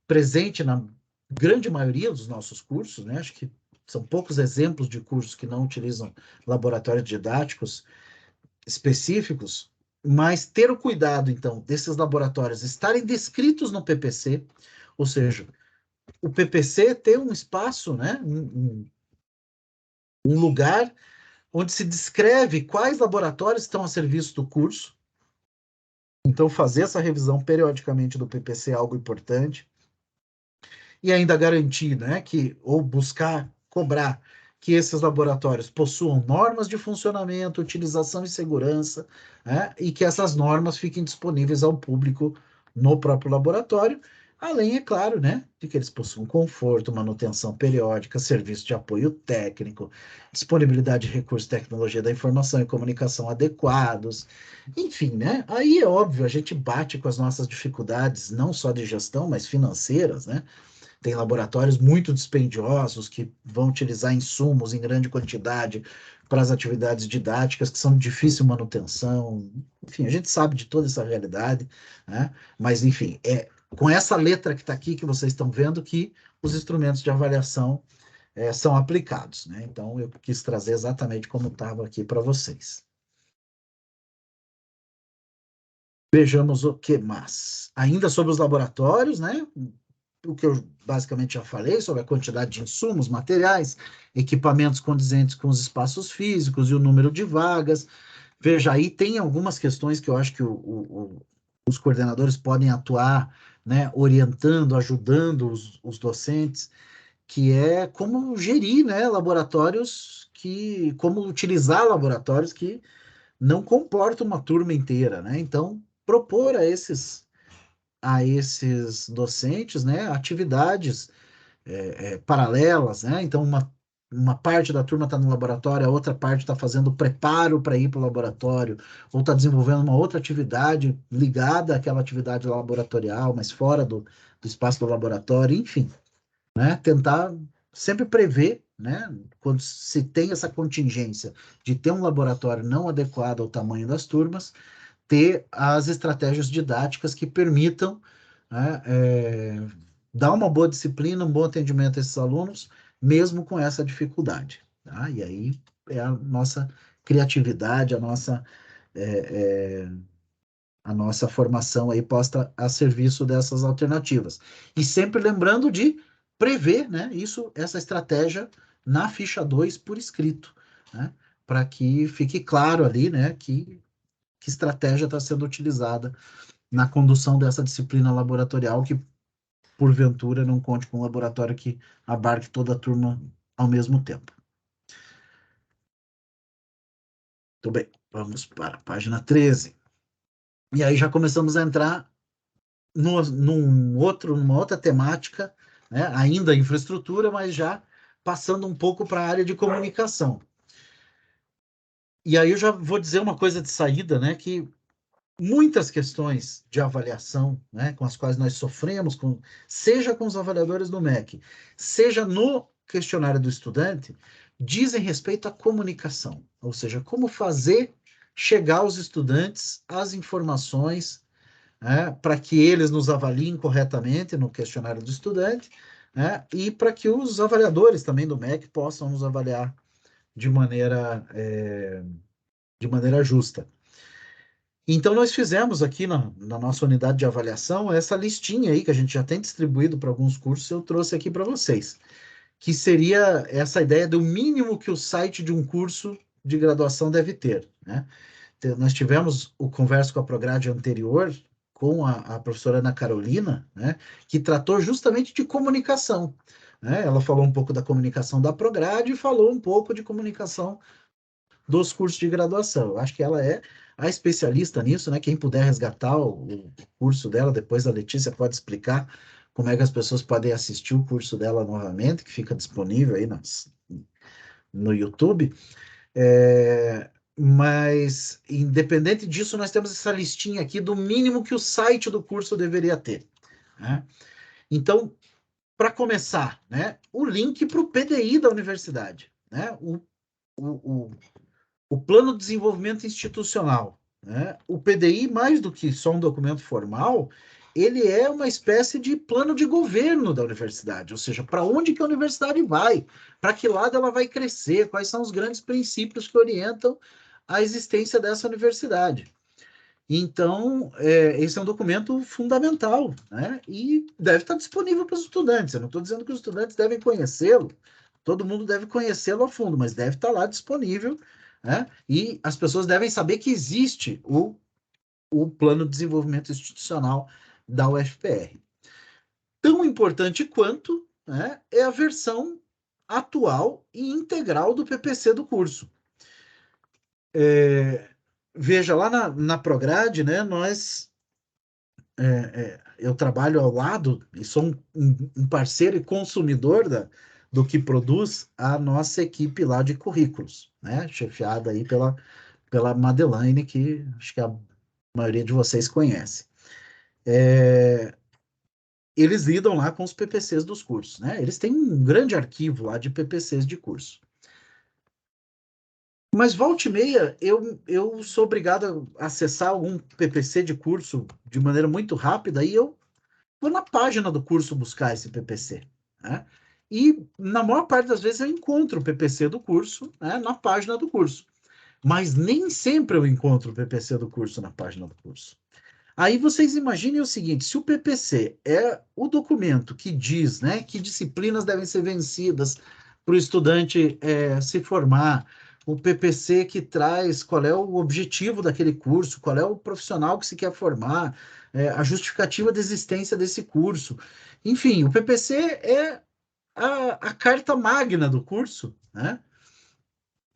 presente na grande maioria dos nossos cursos, né? Acho que são poucos exemplos de cursos que não utilizam laboratórios didáticos específicos, mas ter o cuidado, então, desses laboratórios estarem descritos no PPC, ou seja, o PPC tem um espaço, né, um lugar onde se descreve quais laboratórios estão a serviço do curso. Então, fazer essa revisão periodicamente do PPC é algo importante. E ainda garantir, né, que, ou buscar, cobrar, que esses laboratórios possuam normas de funcionamento, utilização e segurança, né, e que essas normas fiquem disponíveis ao público no próprio laboratório, além, é claro, né, de que eles possuam conforto, manutenção periódica, serviço de apoio técnico, disponibilidade de recursos de tecnologia da informação e comunicação adequados, enfim, né, aí é óbvio, a gente bate com as nossas dificuldades, não só de gestão, mas financeiras, né, tem laboratórios muito dispendiosos que vão utilizar insumos em grande quantidade para as atividades didáticas que são de difícil manutenção. Enfim, a gente sabe de toda essa realidade, né? Mas, enfim, é com essa letra que está aqui, que vocês estão vendo, que os instrumentos de avaliação são aplicados, né? Então, eu quis trazer exatamente como estava aqui para vocês. Vejamos o que mais. Ainda sobre os laboratórios, né? O que eu basicamente já falei sobre a quantidade de insumos, materiais, equipamentos condizentes com os espaços físicos e o número de vagas. Veja, aí tem algumas questões que eu acho que os coordenadores podem atuar, né, orientando, ajudando os docentes, que é como gerir, né, laboratórios como utilizar laboratórios que não comportam uma turma inteira, né? Então, propor a esses docentes, né, atividades paralelas, né? Então, uma parte da turma está no laboratório, a outra parte está fazendo preparo para ir para o laboratório, ou está desenvolvendo uma outra atividade ligada àquela atividade laboratorial, mas fora do espaço do laboratório, enfim, né? Tentar sempre prever, né? Quando se tem essa contingência de ter um laboratório não adequado ao tamanho das turmas, ter as estratégias didáticas que permitam, né, dar uma boa disciplina, um bom atendimento a esses alunos, mesmo com essa dificuldade. Tá? E aí é a nossa criatividade, é, é, a nossa formação aí posta a serviço dessas alternativas. E sempre lembrando de prever, né, essa estratégia na ficha 2 por escrito, né, para que fique claro ali, né, que estratégia está sendo utilizada na condução dessa disciplina laboratorial, que porventura não conte com um laboratório que abarque toda a turma ao mesmo tempo. Muito bem, vamos para a página 13. E aí já começamos a entrar numa outra temática, né? Ainda infraestrutura, mas já passando um pouco para a área de comunicação. E aí eu já vou dizer uma coisa de saída, né? Que muitas questões de avaliação, né, com as quais nós sofremos, seja com os avaliadores do MEC, seja no questionário do estudante, dizem respeito à comunicação, ou seja, como fazer chegar aos estudantes as informações, né, para que eles nos avaliem corretamente no questionário do estudante, né, e para que os avaliadores também do MEC possam nos avaliar de maneira justa. Então, nós fizemos aqui na nossa unidade de avaliação essa listinha aí que a gente já tem distribuído para alguns cursos, eu trouxe aqui para vocês, que seria essa ideia do mínimo que o site de um curso de graduação deve ter, né? Nós tivemos o conversa com a Prograde anterior, com a professora Ana Carolina, né, que tratou justamente de comunicação, né? Ela falou um pouco da comunicação da Prograde e falou um pouco de comunicação dos cursos de graduação. Eu acho que ela é a especialista nisso, né? Quem puder resgatar o curso dela, depois a Letícia pode explicar como é que as pessoas podem assistir o curso dela novamente, que fica disponível aí no YouTube. Mas, independente disso, nós temos essa listinha aqui do mínimo que o site do curso deveria ter, né? Então, para começar, né, o link para o PDI da universidade, né? O Plano de Desenvolvimento Institucional, né? O PDI, mais do que só um documento formal, ele é uma espécie de plano de governo da universidade, ou seja, para onde que a universidade vai, para que lado ela vai crescer, quais são os grandes princípios que orientam a existência dessa universidade. Então, esse é um documento fundamental, né? E deve estar disponível para os estudantes. Eu não estou dizendo que os estudantes devem conhecê-lo, todo mundo deve conhecê-lo a fundo, mas deve estar lá disponível, né? E as pessoas devem saber que existe o Plano de Desenvolvimento Institucional da UFPR. Tão importante quanto, né, é a versão atual e integral do PPC do curso. Veja, lá na Prograde, né, eu trabalho ao lado e sou um parceiro e consumidor do que produz a nossa equipe lá de currículos, né, chefiada aí pela Madeleine, que acho que a maioria de vocês conhece. Eles lidam lá com os PPCs dos cursos, né? Eles têm um grande arquivo lá de PPCs de curso. Mas volta e meia, eu sou obrigado a acessar algum PPC de curso de maneira muito rápida e eu vou na página do curso buscar esse PPC, né? E na maior parte das vezes eu encontro o PPC do curso, né, na página do curso. Mas nem sempre eu encontro o PPC do curso na página do curso. Aí vocês imaginem o seguinte: se o PPC é o documento que diz, né, que disciplinas devem ser vencidas para o estudante se formar, o PPC que traz qual é o objetivo daquele curso, qual é o profissional que se quer formar, a justificativa da existência desse curso. Enfim, o PPC é a carta magna do curso, né?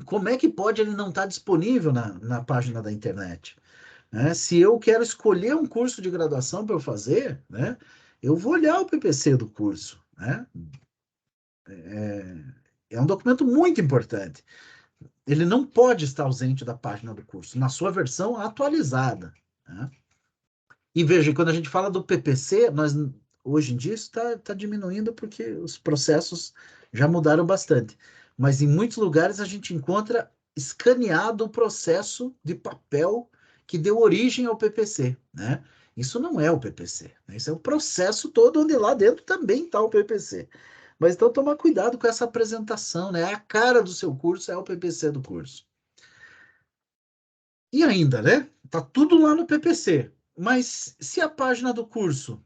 Como é que pode ele não estar disponível na página da internet? Né? Se eu quero escolher um curso de graduação para eu fazer, né, eu vou olhar o PPC do curso. Né? É um documento muito importante. Ele não pode estar ausente da página do curso, na sua versão atualizada. Né? E veja, quando a gente fala do PPC, hoje em dia isso está diminuindo porque os processos já mudaram bastante. Mas em muitos lugares a gente encontra escaneado o processo de papel que deu origem ao PPC, né? Isso não é o PPC, né? Isso é o processo todo onde lá dentro também está o PPC. Mas então tomar cuidado com essa apresentação, né? A cara do seu curso é o PPC do curso. E ainda, né? Tá tudo lá no PPC. Mas se a página do curso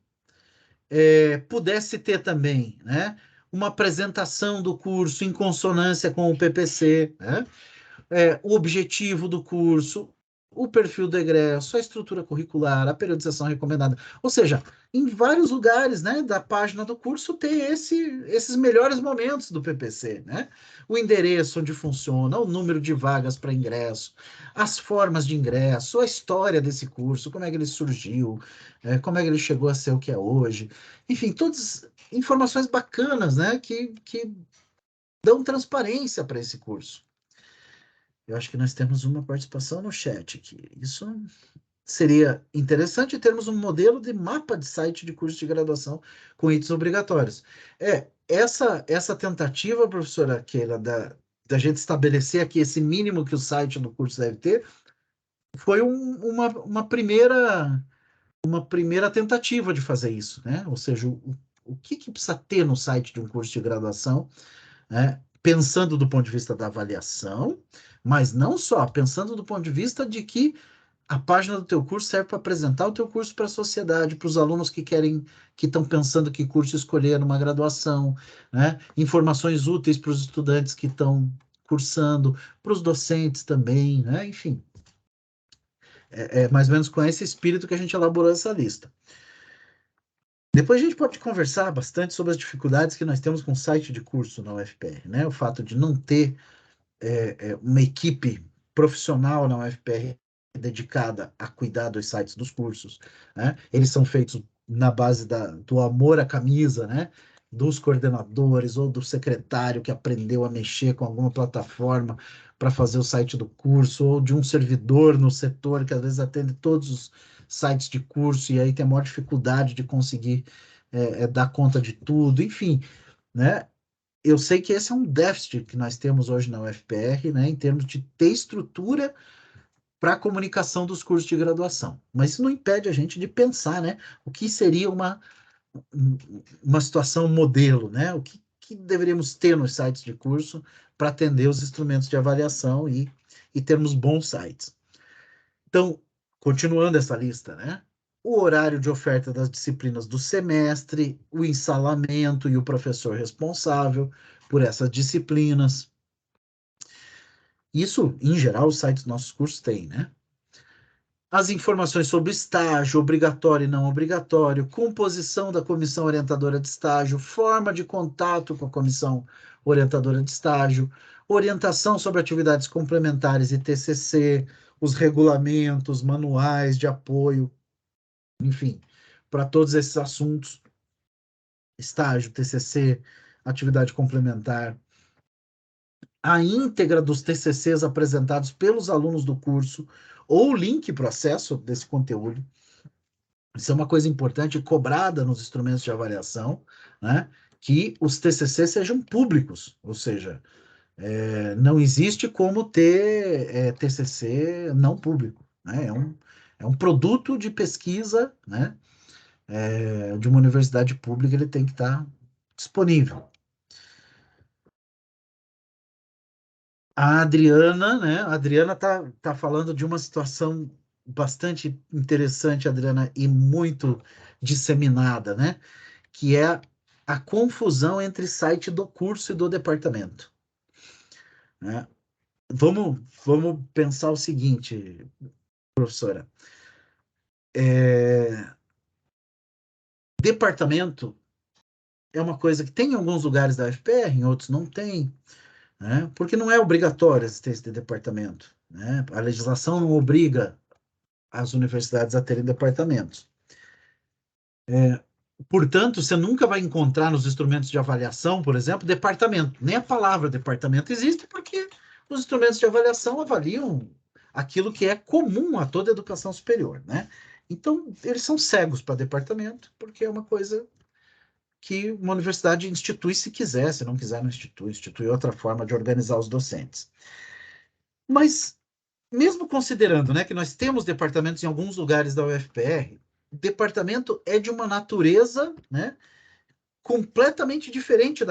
pudesse ter também, né, uma apresentação do curso em consonância com o PPC, né, o objetivo do curso, o perfil do egresso, a estrutura curricular, a periodização recomendada. Ou seja, em vários lugares, né, da página do curso tem esses melhores momentos do PPC, né? O endereço onde funciona, o número de vagas para ingresso, as formas de ingresso, a história desse curso, como é que ele surgiu, como é que ele chegou a ser o que é hoje. Enfim, todas informações bacanas, né, que dão transparência para esse curso. Eu acho que nós temos uma participação no chat aqui. Isso seria interessante termos um modelo de mapa de site de curso de graduação com itens obrigatórios. Essa tentativa, professora Keila, da gente estabelecer aqui esse mínimo que o site do curso deve ter, foi uma primeira tentativa de fazer isso, né? Ou seja, o que precisa ter no site de um curso de graduação, né? Pensando do ponto de vista da avaliação, mas não só, pensando do ponto de vista de que a página do teu curso serve para apresentar o teu curso para a sociedade, para os alunos que estão pensando que curso escolher numa graduação, né? Informações úteis para os estudantes que estão cursando, para os docentes também, né? Enfim, é mais ou menos com esse espírito que a gente elaborou essa lista. Depois a gente pode conversar bastante sobre as dificuldades que nós temos com o site de curso na UFPR, né? O fato de não ter uma equipe profissional na UFPR dedicada a cuidar dos sites dos cursos, né? Eles são feitos na base do amor à camisa, né? Dos coordenadores ou do secretário que aprendeu a mexer com alguma plataforma para fazer o site do curso, ou de um servidor no setor que às vezes atende todos os sites de curso e aí tem a maior dificuldade de conseguir dar conta de tudo, enfim, né? Eu sei que esse é um déficit que nós temos hoje na UFPR, né, em termos de ter estrutura para a comunicação dos cursos de graduação. Mas isso não impede a gente de pensar, né? O que seria uma situação modelo, né? O que deveríamos ter nos sites de curso para atender os instrumentos de avaliação e termos bons sites. Então, continuando essa lista, né? O horário de oferta das disciplinas do semestre, o ensalamento e o professor responsável por essas disciplinas. Isso, em geral, os sites dos nossos cursos têm, né? As informações sobre estágio, obrigatório e não obrigatório, composição da comissão orientadora de estágio, forma de contato com a comissão orientadora de estágio, orientação sobre atividades complementares e TCC, os regulamentos, manuais de apoio, enfim, para todos esses assuntos, estágio, TCC, atividade complementar, a íntegra dos TCCs apresentados pelos alunos do curso ou o link para o acesso desse conteúdo. Isso é uma coisa importante, cobrada nos instrumentos de avaliação, né? Que os TCCs sejam públicos, ou seja, não existe como ter TCC não público, né? É um produto de pesquisa, né? De uma universidade pública, ele tem que estar disponível. A Adriana, né? A Adriana tá falando de uma situação bastante interessante, Adriana, e muito disseminada, né? Que é a confusão entre site do curso e do departamento, né? Vamos pensar o seguinte, professora. Departamento é uma coisa que tem em alguns lugares da UFPR, em outros não tem, né? Porque não é obrigatório a existência de departamento, né? A legislação não obriga as universidades a terem departamentos. Portanto, você nunca vai encontrar nos instrumentos de avaliação, por exemplo, departamento. Nem a palavra departamento existe, porque os instrumentos de avaliação avaliam aquilo que é comum a toda a educação superior, né? Então, eles são cegos para departamento, porque é uma coisa que uma universidade institui se quiser, se não quiser, não institui, institui outra forma de organizar os docentes. Mas, mesmo considerando, né, que nós temos departamentos em alguns lugares da UFPR, departamento é de uma natureza, né, completamente diferente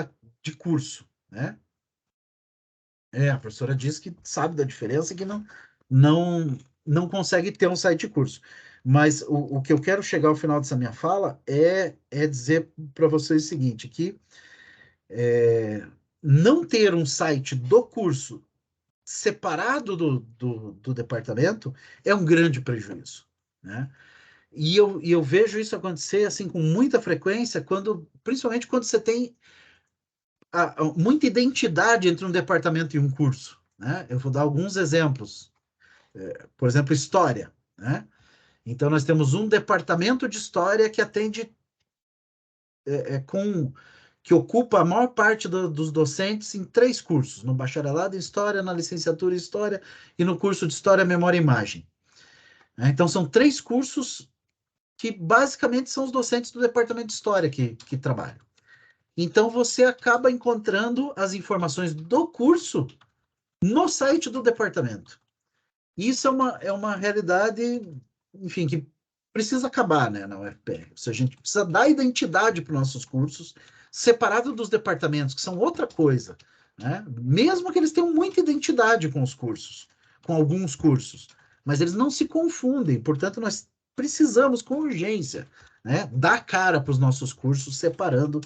de curso, né? A professora diz que sabe da diferença e que não, não consegue ter um site de curso. Mas o que eu quero chegar ao final dessa minha fala é dizer para vocês o seguinte, que é, não ter um site do curso separado do departamento é um grande prejuízo, né? E eu vejo isso acontecer assim com muita frequência, principalmente quando você tem muita identidade entre um departamento e um curso, né? Eu vou dar alguns exemplos. Por exemplo, história, né? Então, nós temos um departamento de história que atende que ocupa a maior parte dos docentes em 3 cursos, no bacharelado em História, na licenciatura em História e no curso de História, Memória e Imagem, né? Então, são 3 cursos que basicamente são os docentes do departamento de História que trabalham. Então, você acaba encontrando as informações do curso no site do departamento. Isso é uma realidade, enfim, que precisa acabar, né, na UFPR. A gente precisa dar identidade para os nossos cursos, separado dos departamentos, que são outra coisa, né? Mesmo que eles tenham muita identidade com os cursos, com alguns cursos, mas eles não se confundem. Portanto, nós precisamos, com urgência, né, dar cara para os nossos cursos, separando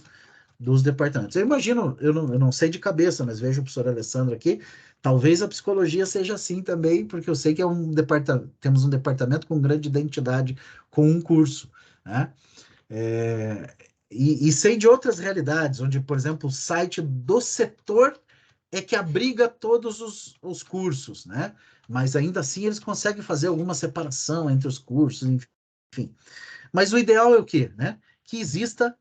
dos departamentos. Eu imagino, eu não sei de cabeça, mas vejo o professor Alessandro aqui, talvez a psicologia seja assim também, porque eu sei que temos um departamento com grande identidade com um curso, né? É, e sei de outras realidades, onde, por exemplo, o site do setor é que abriga todos os cursos, né? Mas ainda assim eles conseguem fazer alguma separação entre os cursos, enfim. Mas o ideal é o quê, né? Que exista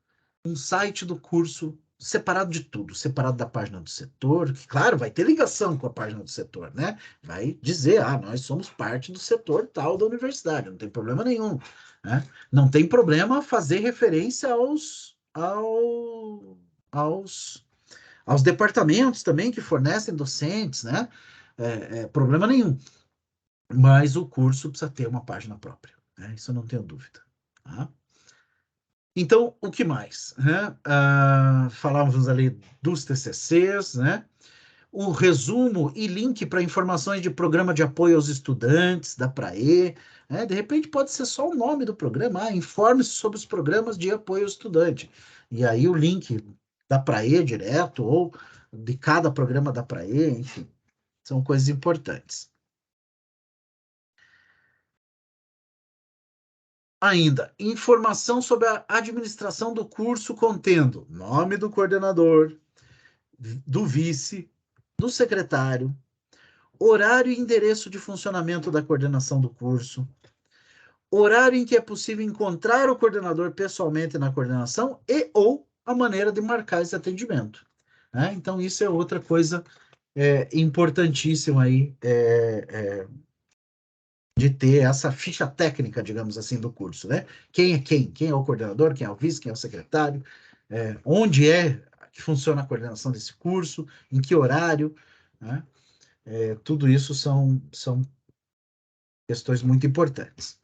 um site do curso separado de tudo, separado da página do setor, que, claro, vai ter ligação com a página do setor, né? Vai dizer, nós somos parte do setor tal da universidade, não tem problema nenhum, né? Não tem problema fazer referência aos, aos departamentos também que fornecem docentes, né? Problema nenhum. mas o curso precisa ter uma página própria, né? Isso eu não tenho dúvida. Tá? Então, o que mais? Né? Falávamos ali dos TCCs, né? O resumo e link para informações de programa de apoio aos estudantes da PRAE, né? De repente pode ser só o nome do programa, informe-se sobre os programas de apoio ao estudante. E aí o link da PRAE direto, ou de cada programa da PRAE, enfim, são coisas importantes. Ainda, informação sobre a administração do curso contendo nome do coordenador, do vice, do secretário, horário e endereço de funcionamento da coordenação do curso, horário em que é possível encontrar o coordenador pessoalmente na coordenação e ou a maneira de marcar esse atendimento. Né? Então, isso é outra coisa importantíssima aí de ter essa ficha técnica, digamos assim, do curso. Né? Quem é quem? Quem é o coordenador? Quem é o vice? Quem é o secretário? Onde é que funciona a coordenação desse curso? Em que horário? Né? Tudo isso são questões muito importantes.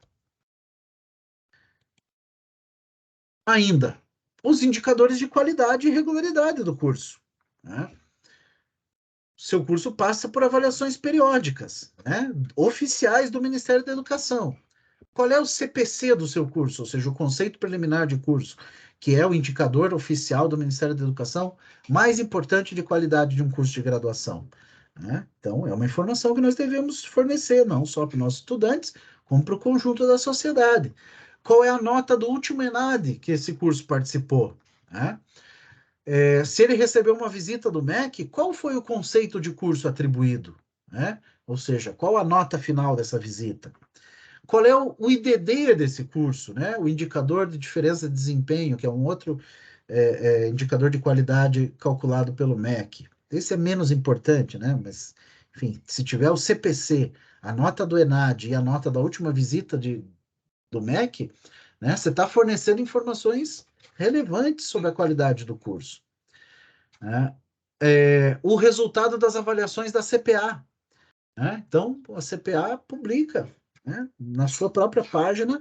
Ainda, os indicadores de qualidade e regularidade do curso. Né? Seu curso passa por avaliações periódicas, né? Oficiais do Ministério da Educação. Qual é o CPC do seu curso, ou seja, o conceito preliminar de curso, que é o indicador oficial do Ministério da Educação mais importante de qualidade de um curso de graduação? Né? Então, é uma informação que nós devemos fornecer, não só para os nossos estudantes, como para o conjunto da sociedade. Qual é a nota do último ENAD que esse curso participou? Né? Se ele recebeu uma visita do MEC, qual foi o conceito de curso atribuído? Né? Ou seja, qual a nota final dessa visita? Qual é o IDD desse curso? Né? O indicador de diferença de desempenho, que é um outro indicador de qualidade calculado pelo MEC. Esse é menos importante, né? Mas, enfim, se tiver o CPC, a nota do ENAD e a nota da última visita do MEC, né? Você está fornecendo informações relevantes sobre a qualidade do curso. Né? O resultado das avaliações da CPA. Né? Então, a CPA publica, né, na sua própria página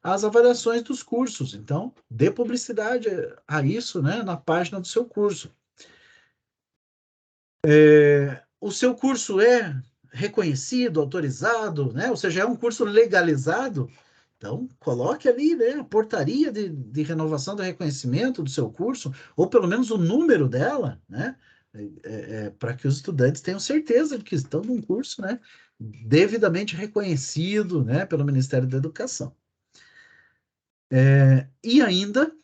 as avaliações dos cursos. Então, dê publicidade a isso, né, na página do seu curso. O seu curso é reconhecido, autorizado, né? Ou seja, é um curso legalizado. Então, coloque ali, né, a portaria de renovação do reconhecimento do seu curso, ou pelo menos o número dela, né, para que os estudantes tenham certeza de que estão num curso, né, devidamente reconhecido, né, pelo Ministério da Educação. E ainda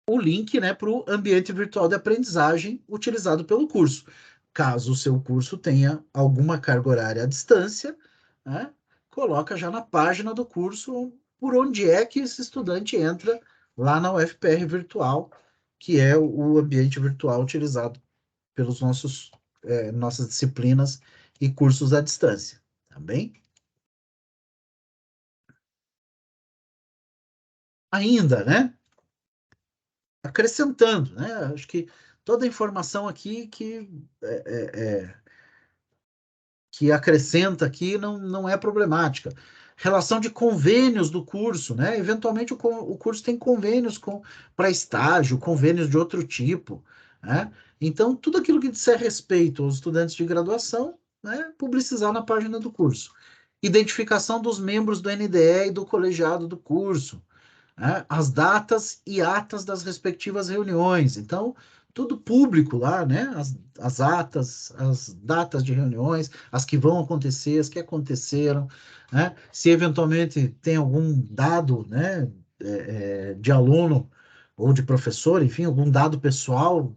o link, né, para o ambiente virtual de aprendizagem utilizado pelo curso. Caso o seu curso tenha alguma carga horária à distância, né, coloca já na página do curso por onde é que esse estudante entra lá na UFPR Virtual, que é o ambiente virtual utilizado pelos nossas disciplinas e cursos à distância, tá bem? Ainda, né, acrescentando, né, acho que toda a informação aqui que acrescenta aqui não é problemática. Relação de convênios do curso, né? Eventualmente o curso tem convênios para estágio, convênios de outro tipo, né? Então, tudo aquilo que disser respeito aos estudantes de graduação, né, publicizar na página do curso. Identificação dos membros do NDE e do colegiado do curso, né? As datas e atas das respectivas reuniões. Então, tudo público lá, né? As atas, as datas de reuniões, as que vão acontecer, as que aconteceram, né? Se eventualmente tem algum dado, né, de aluno ou de professor, enfim, algum dado pessoal,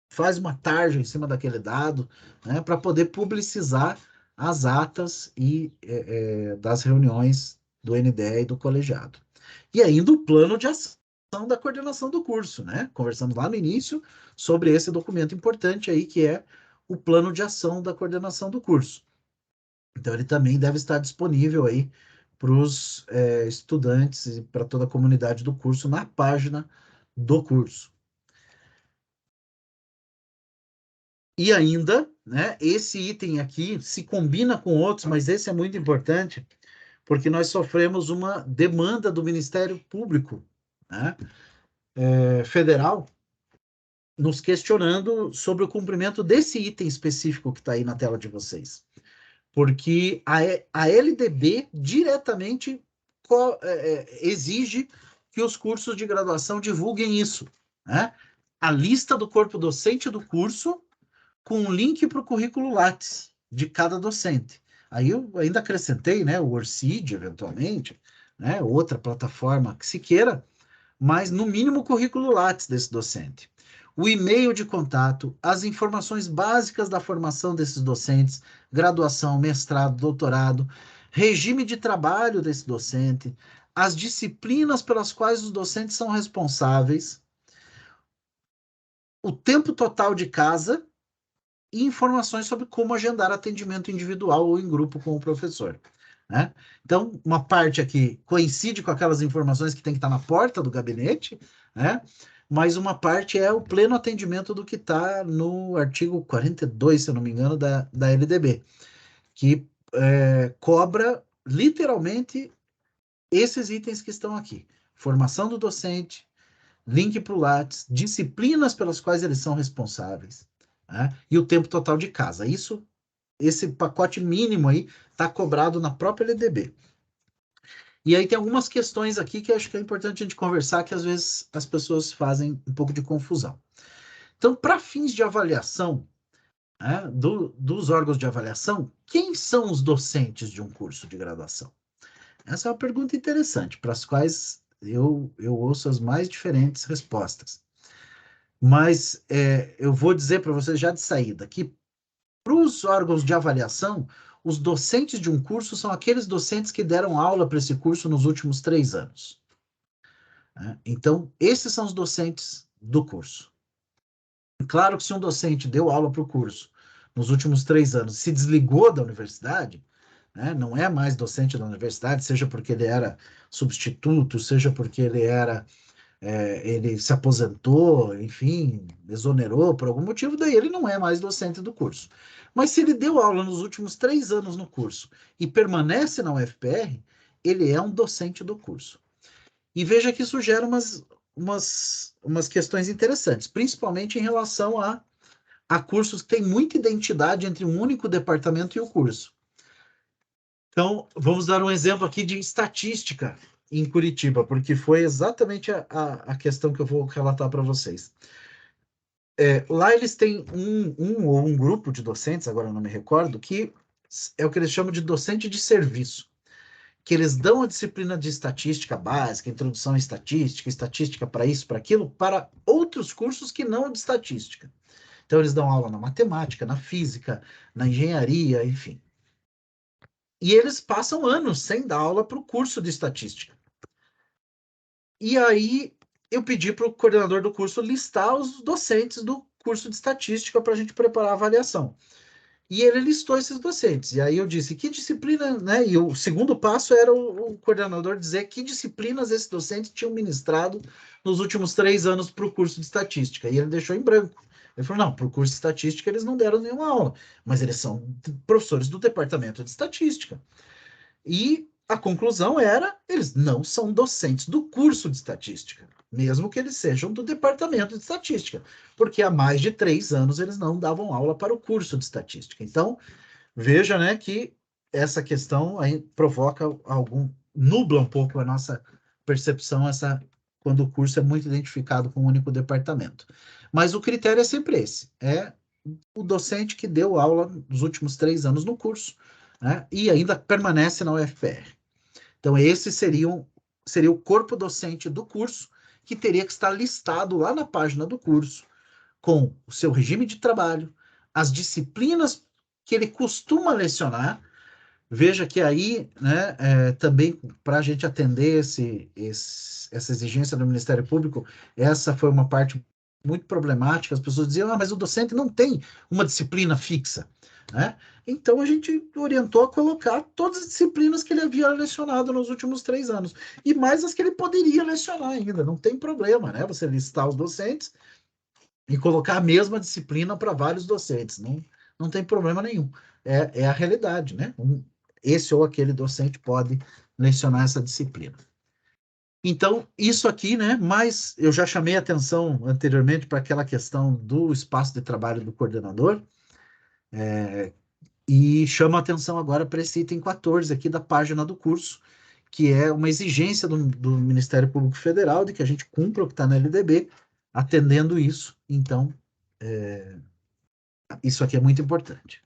faz uma tarja em cima daquele dado, né, para poder publicizar as atas das reuniões do NDE e do colegiado. E ainda o plano de ação da coordenação do curso, né? Conversamos lá no início sobre esse documento importante aí, que é o plano de ação da coordenação do curso. Então, ele também deve estar disponível aí para os estudantes e para toda a comunidade do curso na página do curso. E ainda, né, esse item aqui se combina com outros, mas esse é muito importante, porque nós sofremos uma demanda do Ministério Público, né, federal, nos questionando sobre o cumprimento desse item específico que está aí na tela de vocês. Porque a LDB diretamente exige que os cursos de graduação divulguem isso, né? A lista do corpo docente do curso com um link para o currículo Lattes de cada docente. Aí eu ainda acrescentei, né, o Orcid, eventualmente, né, outra plataforma que se queira, mas no mínimo o currículo Lattes desse docente. O e-mail de contato, as informações básicas da formação desses docentes, graduação, mestrado, doutorado, regime de trabalho desse docente, as disciplinas pelas quais os docentes são responsáveis, o tempo total de casa e informações sobre como agendar atendimento individual ou em grupo com o professor. Né? Então, uma parte aqui coincide com aquelas informações que tem que estar na porta do gabinete, né? Mas uma parte é o pleno atendimento do que está no artigo 42, se eu não me engano, da LDB, que cobra literalmente esses itens que estão aqui: formação do docente, link para o Lattes, disciplinas pelas quais eles são responsáveis, né? E o tempo total de casa. Esse pacote mínimo aí está cobrado na própria LDB. E aí tem algumas questões aqui que acho que é importante a gente conversar, que às vezes as pessoas fazem um pouco de confusão. Então, para fins de avaliação, né, dos órgãos de avaliação, quem são os docentes de um curso de graduação? Essa é uma pergunta interessante, para as quais eu ouço as mais diferentes respostas. Mas eu vou dizer para vocês já de saída que, para os órgãos de avaliação, os docentes de um curso são aqueles docentes que deram aula para esse curso nos últimos 3 anos. Né? Então, esses são os docentes do curso. Claro que se um docente deu aula para o curso nos últimos 3 anos, se desligou da universidade, né, não é mais docente da universidade, seja porque ele era substituto, seja porque ele se aposentou, enfim, exonerou por algum motivo, daí ele não é mais docente do curso. Mas se ele deu aula nos últimos 3 anos no curso e permanece na UFPR, ele é um docente do curso. E veja que isso gera umas questões interessantes, principalmente em relação a cursos que têm muita identidade entre um único departamento e o curso. Então, vamos dar um exemplo aqui de estatística em Curitiba, porque foi exatamente a questão que eu vou relatar para vocês. Lá eles têm um grupo de docentes, agora eu não me recordo, que é o que eles chamam de docente de serviço, que eles dão a disciplina de estatística básica, introdução à estatística, estatística para isso, para aquilo, para outros cursos que não de estatística. Então, eles dão aula na matemática, na física, na engenharia, enfim. E eles passam anos sem dar aula para o curso de estatística. E aí eu pedi para o coordenador do curso listar os docentes do curso de estatística para a gente preparar a avaliação. E ele listou esses docentes. E aí eu disse, que disciplina, né? E o segundo passo era o coordenador dizer que disciplinas esses docentes tinham ministrado nos últimos 3 anos para o curso de estatística. E ele deixou em branco. Ele falou, não, para o curso de estatística eles não deram nenhuma aula, mas eles são professores do departamento de estatística. E a conclusão era, eles não são docentes do curso de estatística, mesmo que eles sejam do departamento de estatística, porque há mais de 3 anos eles não davam aula para o curso de estatística. Então, veja, né, que essa questão aí provoca nubla um pouco a nossa percepção, quando o curso é muito identificado com um único departamento. Mas o critério é sempre esse, é o docente que deu aula nos últimos 3 anos no curso, né, e ainda permanece na UFPR. Então, esse seria o corpo docente do curso, que teria que estar listado lá na página do curso, com o seu regime de trabalho, as disciplinas que ele costuma lecionar. Veja que aí, né, também para a gente atender essa exigência do Ministério Público, essa foi uma parte muito problemática. As pessoas diziam, mas o docente não tem uma disciplina fixa, né? Então a gente orientou a colocar todas as disciplinas que ele havia lecionado nos últimos 3 anos, e mais as que ele poderia lecionar ainda, não tem problema, né? Você listar os docentes e colocar a mesma disciplina para vários docentes. Não tem problema nenhum. É a realidade, né? Esse ou aquele docente pode lecionar essa disciplina. Então, isso aqui, né? Mas eu já chamei atenção anteriormente para aquela questão do espaço de trabalho do coordenador, e chamo a atenção agora para esse item 14 aqui da página do curso, que é uma exigência do Ministério Público Federal de que a gente cumpra o que está na LDB, atendendo isso. Então, isso aqui é muito importante.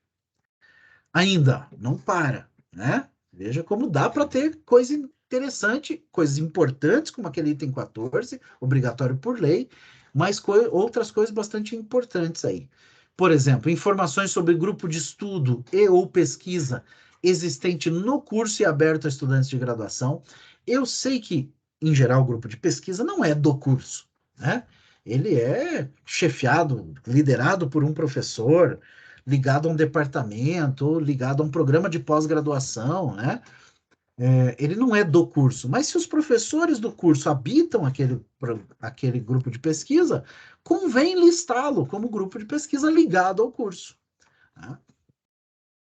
Ainda, não para, né? Veja como dá para ter coisa interessante, coisas importantes, como aquele item 14, obrigatório por lei, mas outras coisas bastante importantes aí. Por exemplo, informações sobre grupo de estudo e ou pesquisa existente no curso e aberto a estudantes de graduação. Eu sei que, em geral, o grupo de pesquisa não é do curso, né? Ele é chefiado, liderado por um professor, ligado a um departamento, ou ligado a um programa de pós-graduação, né? Ele não é do curso, mas se os professores do curso habitam aquele grupo de pesquisa, convém listá-lo como grupo de pesquisa ligado ao curso, né?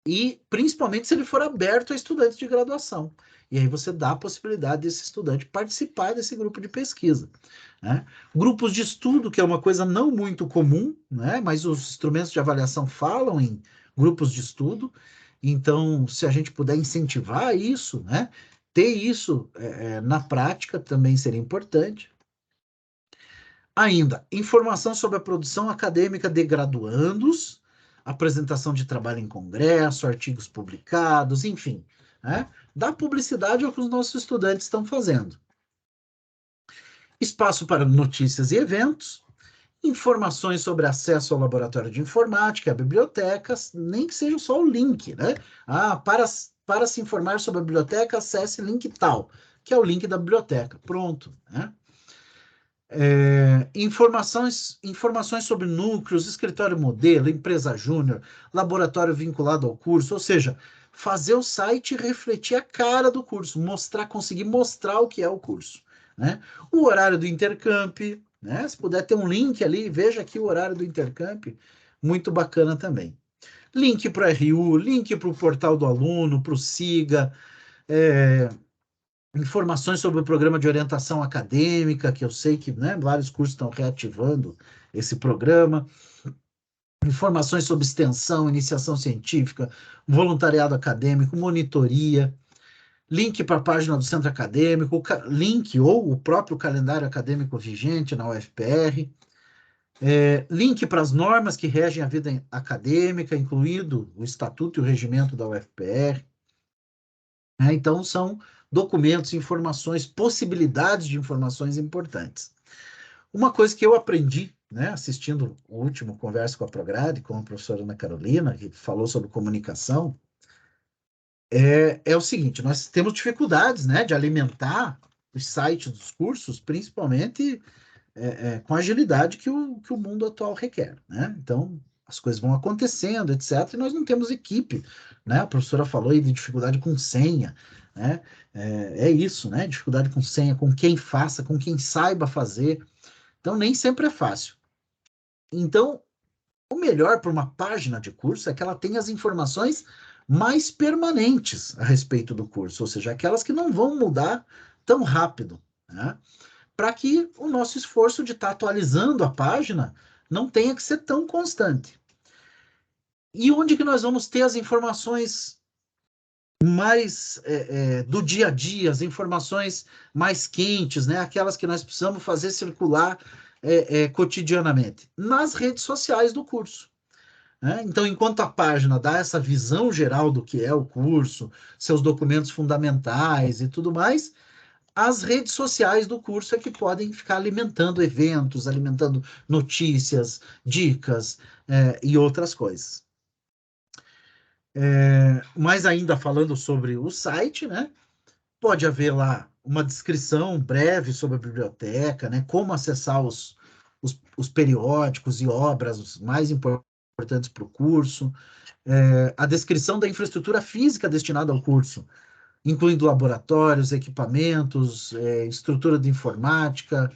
E principalmente se ele for aberto a estudantes de graduação. E aí você dá a possibilidade desse estudante participar desse grupo de pesquisa, né? Grupos de estudo, que é uma coisa não muito comum, né? Mas os instrumentos de avaliação falam em grupos de estudo. Então, se a gente puder incentivar isso, né? Ter isso na prática também seria importante. Ainda, informação sobre a produção acadêmica de graduandos, apresentação de trabalho em congresso, artigos publicados, enfim, né? Dá publicidade ao que os nossos estudantes estão fazendo. Espaço para notícias e eventos, informações sobre acesso ao laboratório de informática, a bibliotecas, nem que seja só o link, né? Para se informar sobre a biblioteca, acesse link tal, que é o link da biblioteca. Pronto, né? Informações sobre núcleos, escritório modelo, empresa júnior, laboratório vinculado ao curso, ou seja, fazer o site refletir a cara do curso, conseguir mostrar o que é o curso, né? O horário do intercamp, né? Se puder ter um link ali, veja aqui o horário do intercamp, muito bacana também. Link para o RU, link para o portal do aluno, para o SIGA, informações sobre o programa de orientação acadêmica, que eu sei que, né, vários cursos estão reativando esse programa, informações sobre extensão, iniciação científica, voluntariado acadêmico, monitoria, link para a página do centro acadêmico, link ou o próprio calendário acadêmico vigente na UFPR, link para as normas que regem a vida acadêmica, incluído o estatuto e o regimento da UFPR. Então, são documentos, informações, possibilidades de informações importantes. Uma coisa que eu aprendi, né, assistindo o último Conversa com a Prograde, com a professora Ana Carolina, que falou sobre comunicação, é o seguinte: nós temos dificuldades, né, de alimentar os sites dos cursos, principalmente com a agilidade que o mundo atual requer, né? Então, as coisas vão acontecendo, etc., e nós não temos equipe, né? A professora falou aí de dificuldade com senha, né? É isso, né? Dificuldade com senha, com quem faça, com quem saiba fazer. Então, nem sempre é fácil. Então, o melhor para uma página de curso é que ela tenha as informações mais permanentes a respeito do curso, ou seja, aquelas que não vão mudar tão rápido, né? Para que o nosso esforço de estar atualizando a página não tenha que ser tão constante. E onde que nós vamos ter as informações mais do dia a dia, as informações mais quentes, né? Aquelas que nós precisamos fazer circular cotidianamente? Nas redes sociais do curso, né? Então, enquanto a página dá essa visão geral do que é o curso, seus documentos fundamentais e tudo mais, as redes sociais do curso é que podem ficar alimentando eventos, alimentando notícias, dicas e outras coisas. Mas ainda falando sobre o site, né? Pode haver lá uma descrição breve sobre a biblioteca, né? Como acessar os periódicos e obras mais importantes para o curso, a descrição da infraestrutura física destinada ao curso, incluindo laboratórios, equipamentos, estrutura de informática,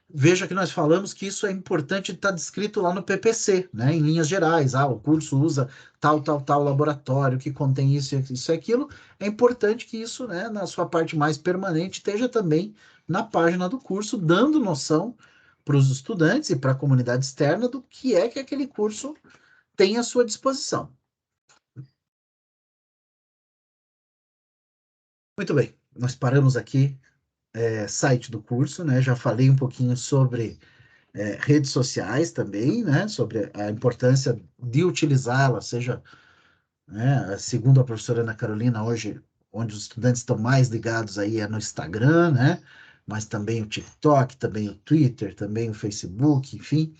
veja que nós falamos que isso é importante estar descrito lá no PPC, né, em linhas gerais. Ah, o curso usa tal laboratório que contém isso e aquilo. É importante que isso, né, na sua parte mais permanente, esteja também na página do curso, dando noção para os estudantes e para a comunidade externa do que é que aquele curso tem à sua disposição. Muito bem, nós paramos aqui, site do curso, né? Já falei um pouquinho sobre redes sociais também, né? Sobre a importância de utilizá-la, seja, né, segundo a professora Ana Carolina, hoje, onde os estudantes estão mais ligados aí é no Instagram, né? Mas também o TikTok, também o Twitter, também o Facebook, enfim,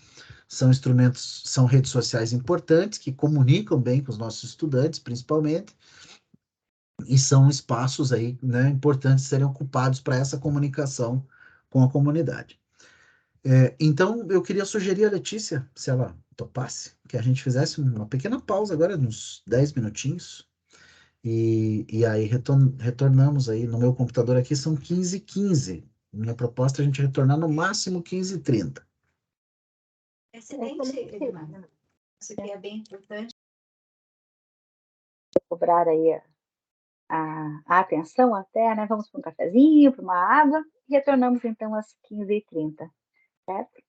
são instrumentos, são redes sociais importantes que comunicam bem com os nossos estudantes, principalmente, e são espaços aí, né, importantes serem ocupados para essa comunicação com a comunidade. Então, eu queria sugerir a Letícia, se ela topasse, que a gente fizesse uma pequena pausa agora, uns 10 minutinhos, e aí retornamos aí, no meu computador aqui são 15h15. Minha proposta é a gente retornar no máximo 15h30. Excelente, Edmar. Isso aqui é bem importante. Cobrar aí a atenção até, né? Vamos para um cafezinho, para uma água, e retornamos então às 15h30, certo?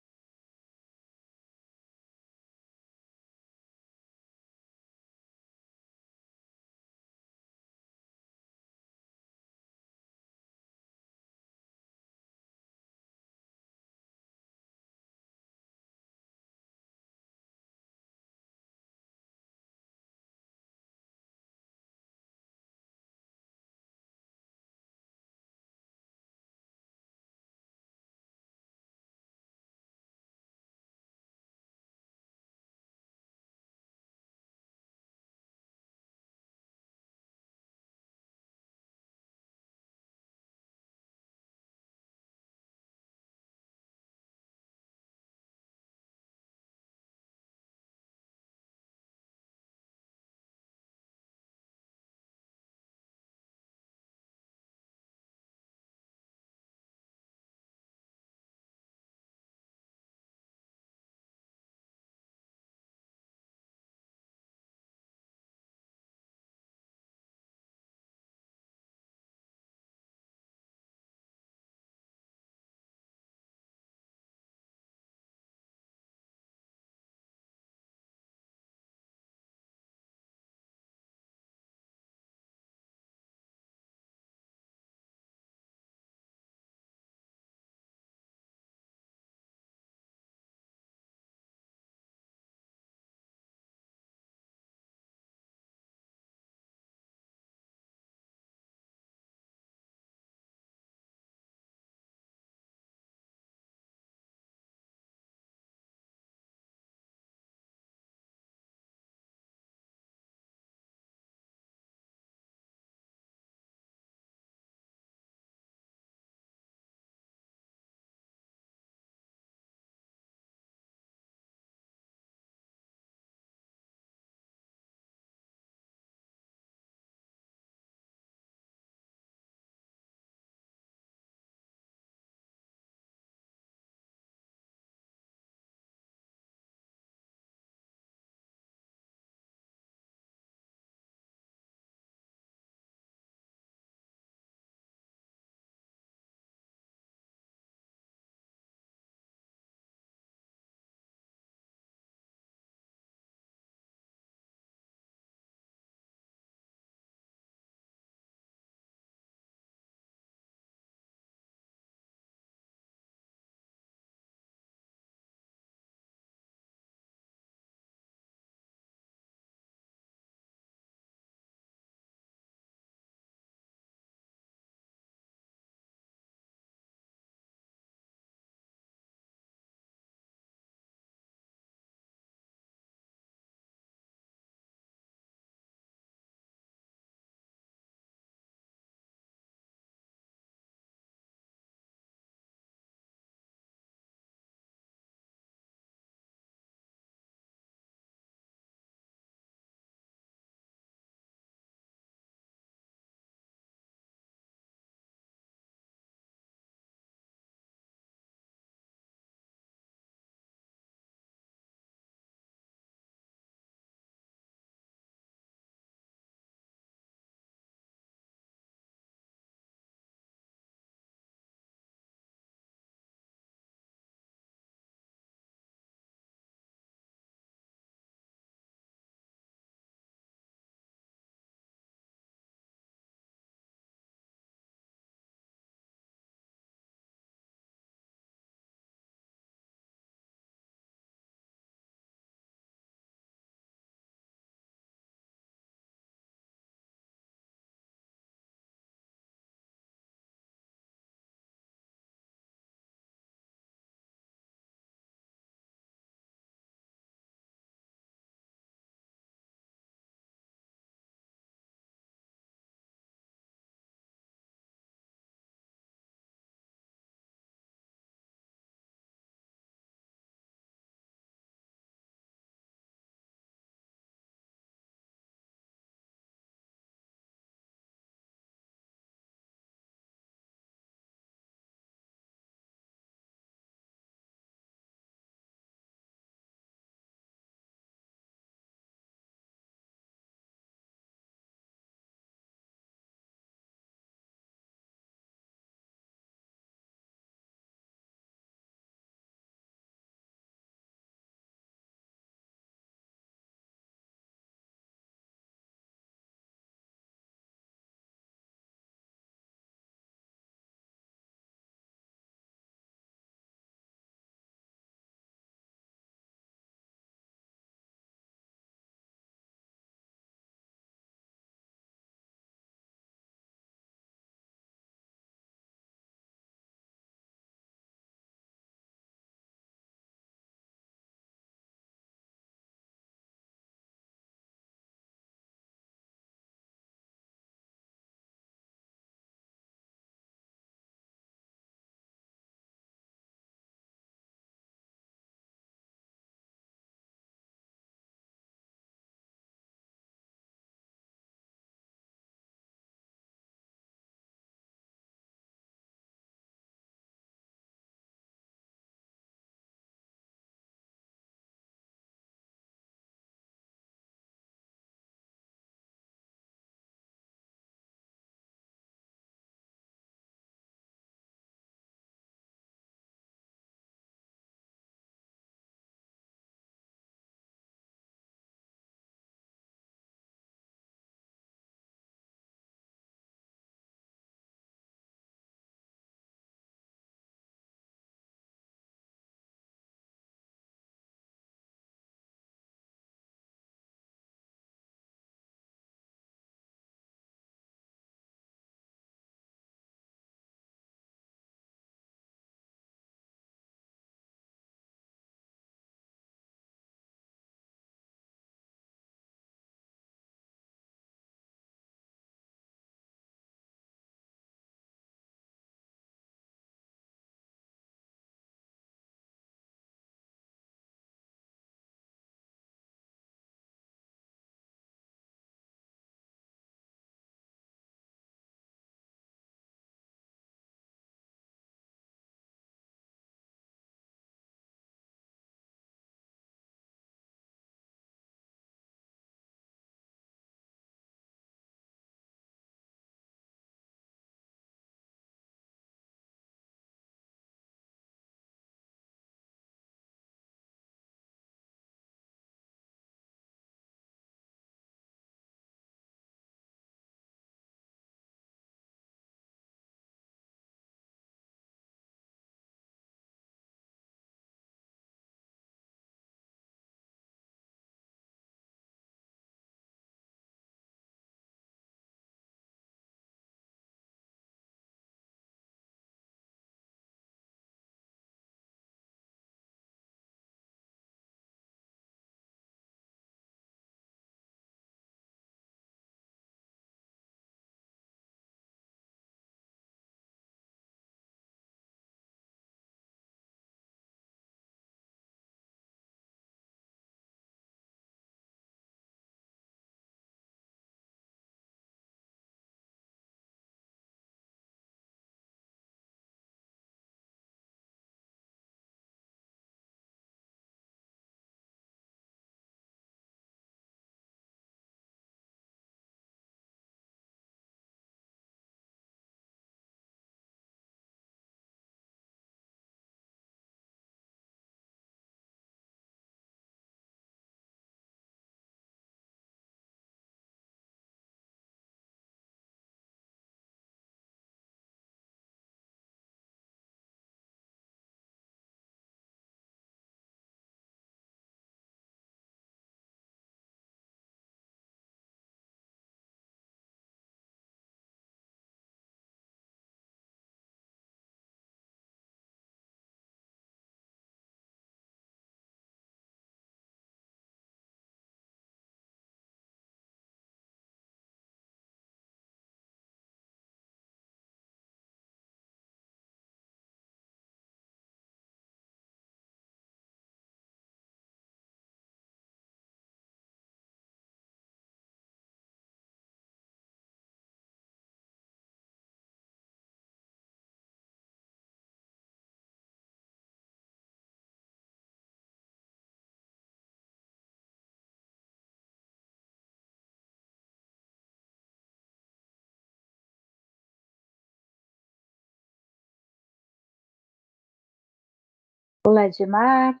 Olá, Edmar.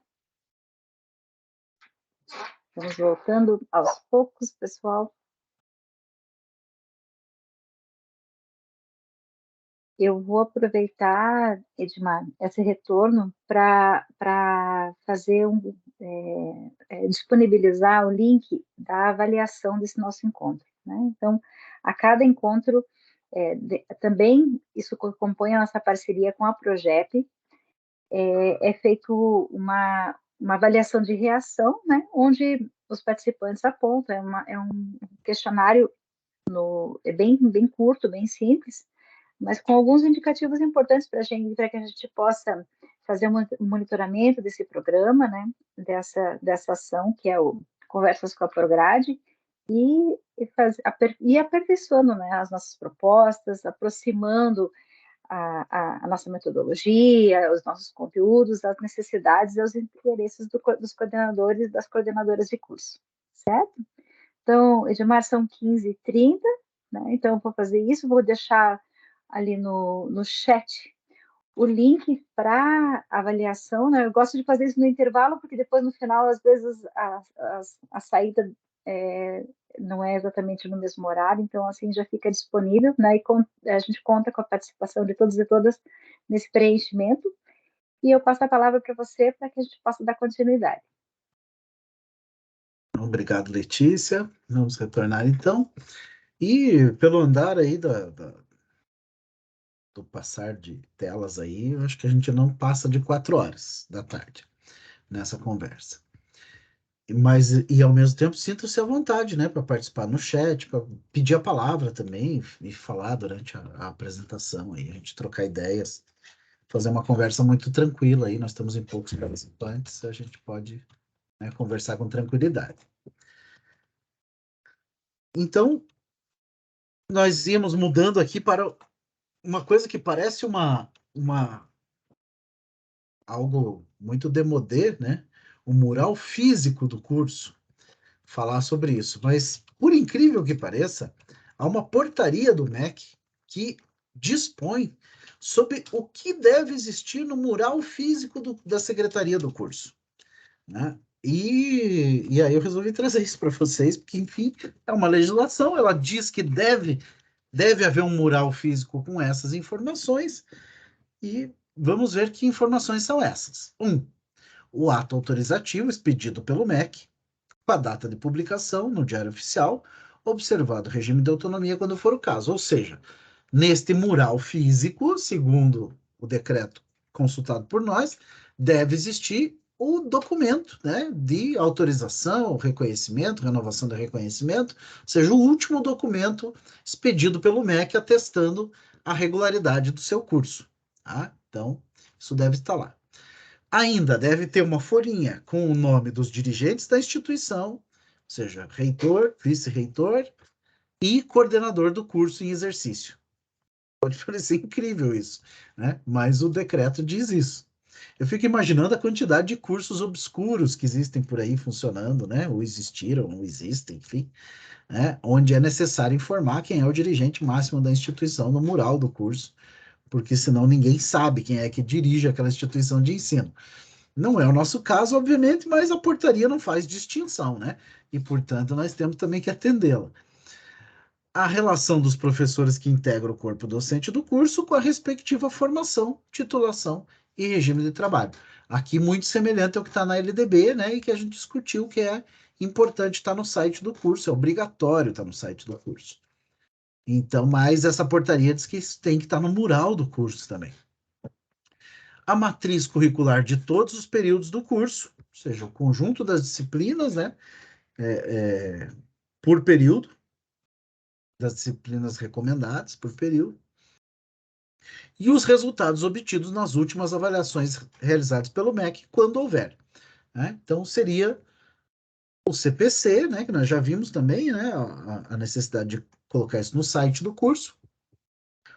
Vamos voltando aos poucos, pessoal. Eu vou aproveitar, Edmar, esse retorno para fazer disponibilizar o link da avaliação desse nosso encontro, né? Então, a cada encontro, também isso compõe a nossa parceria com a Progep, é feito uma avaliação de reação, né? Onde os participantes apontam, é um questionário bem curto, bem simples, mas com alguns indicativos importantes para que a gente possa fazer um monitoramento desse programa, né, dessa ação, que é o Conversas com a Prograde, e aperfeiçoando, né, as nossas propostas, aproximando a nossa metodologia, os nossos conteúdos, as necessidades e os interesses dos coordenadores e das coordenadoras de curso, certo? Então, Edmar, são 15h30, né? Então, eu vou fazer isso, vou deixar ali no chat o link para avaliação, né? Eu gosto de fazer isso no intervalo, porque depois, no final, às vezes, a saída não é exatamente no mesmo horário, então, assim, já fica disponível, né? E a gente conta com a participação de todos e todas nesse preenchimento, e eu passo a palavra para você, para que a gente possa dar continuidade. Obrigado, Letícia. Vamos retornar, então. E pelo andar aí do passar de telas aí, eu acho que a gente não passa de 4 horas da tarde nessa conversa. Mas, e ao mesmo tempo, sinta-se à vontade, né, para participar no chat, para pedir a palavra também e falar durante a apresentação aí, a gente trocar ideias, fazer uma conversa muito tranquila aí. Nós estamos em poucos participantes, a gente pode, né, conversar com tranquilidade. Então, nós íamos mudando aqui para uma coisa que parece algo muito demodê, né? O mural físico do curso, falar sobre isso. Mas, por incrível que pareça, há uma portaria do MEC que dispõe sobre o que deve existir no mural físico da secretaria do curso, né? E aí eu resolvi trazer isso para vocês, porque, enfim, é uma legislação, ela diz que deve haver um mural físico com essas informações, e vamos ver que informações são essas. O ato autorizativo expedido pelo MEC, com a data de publicação no Diário Oficial, observado o regime de autonomia quando for o caso. Ou seja, neste mural físico, segundo o decreto consultado por nós, deve existir o documento, né, de autorização, reconhecimento, renovação de reconhecimento, ou seja, o último documento expedido pelo MEC atestando a regularidade do seu curso. Tá? Então, isso deve estar lá. Ainda deve ter uma folhinha com o nome dos dirigentes da instituição, ou seja, reitor, vice-reitor e coordenador do curso em exercício. Pode parecer incrível isso, né? Mas o decreto diz isso. Eu fico imaginando a quantidade de cursos obscuros que existem por aí funcionando, né? Ou existiram, ou existem, enfim, né? Onde é necessário informar quem é o dirigente máximo da instituição no mural do curso, porque senão ninguém sabe quem é que dirige aquela instituição de ensino. Não é o nosso caso, obviamente, mas a portaria não faz distinção, né? E, portanto, nós temos também que atendê-la. A relação dos professores que integram o corpo docente do curso com a respectiva formação, titulação e regime de trabalho. Aqui, muito semelhante ao que está na LDB, né? E que a gente discutiu, que é importante estar no site do curso, é obrigatório estar no site do curso. Então, mas essa portaria diz que tem que estar no mural do curso também. A matriz curricular de todos os períodos do curso, ou seja, o conjunto das disciplinas, né, por período, das disciplinas recomendadas por período, e os resultados obtidos nas últimas avaliações realizadas pelo MEC, quando houver. Né? Então, seria o CPC, né, que nós já vimos também, né, a necessidade de colocar isso no site do curso,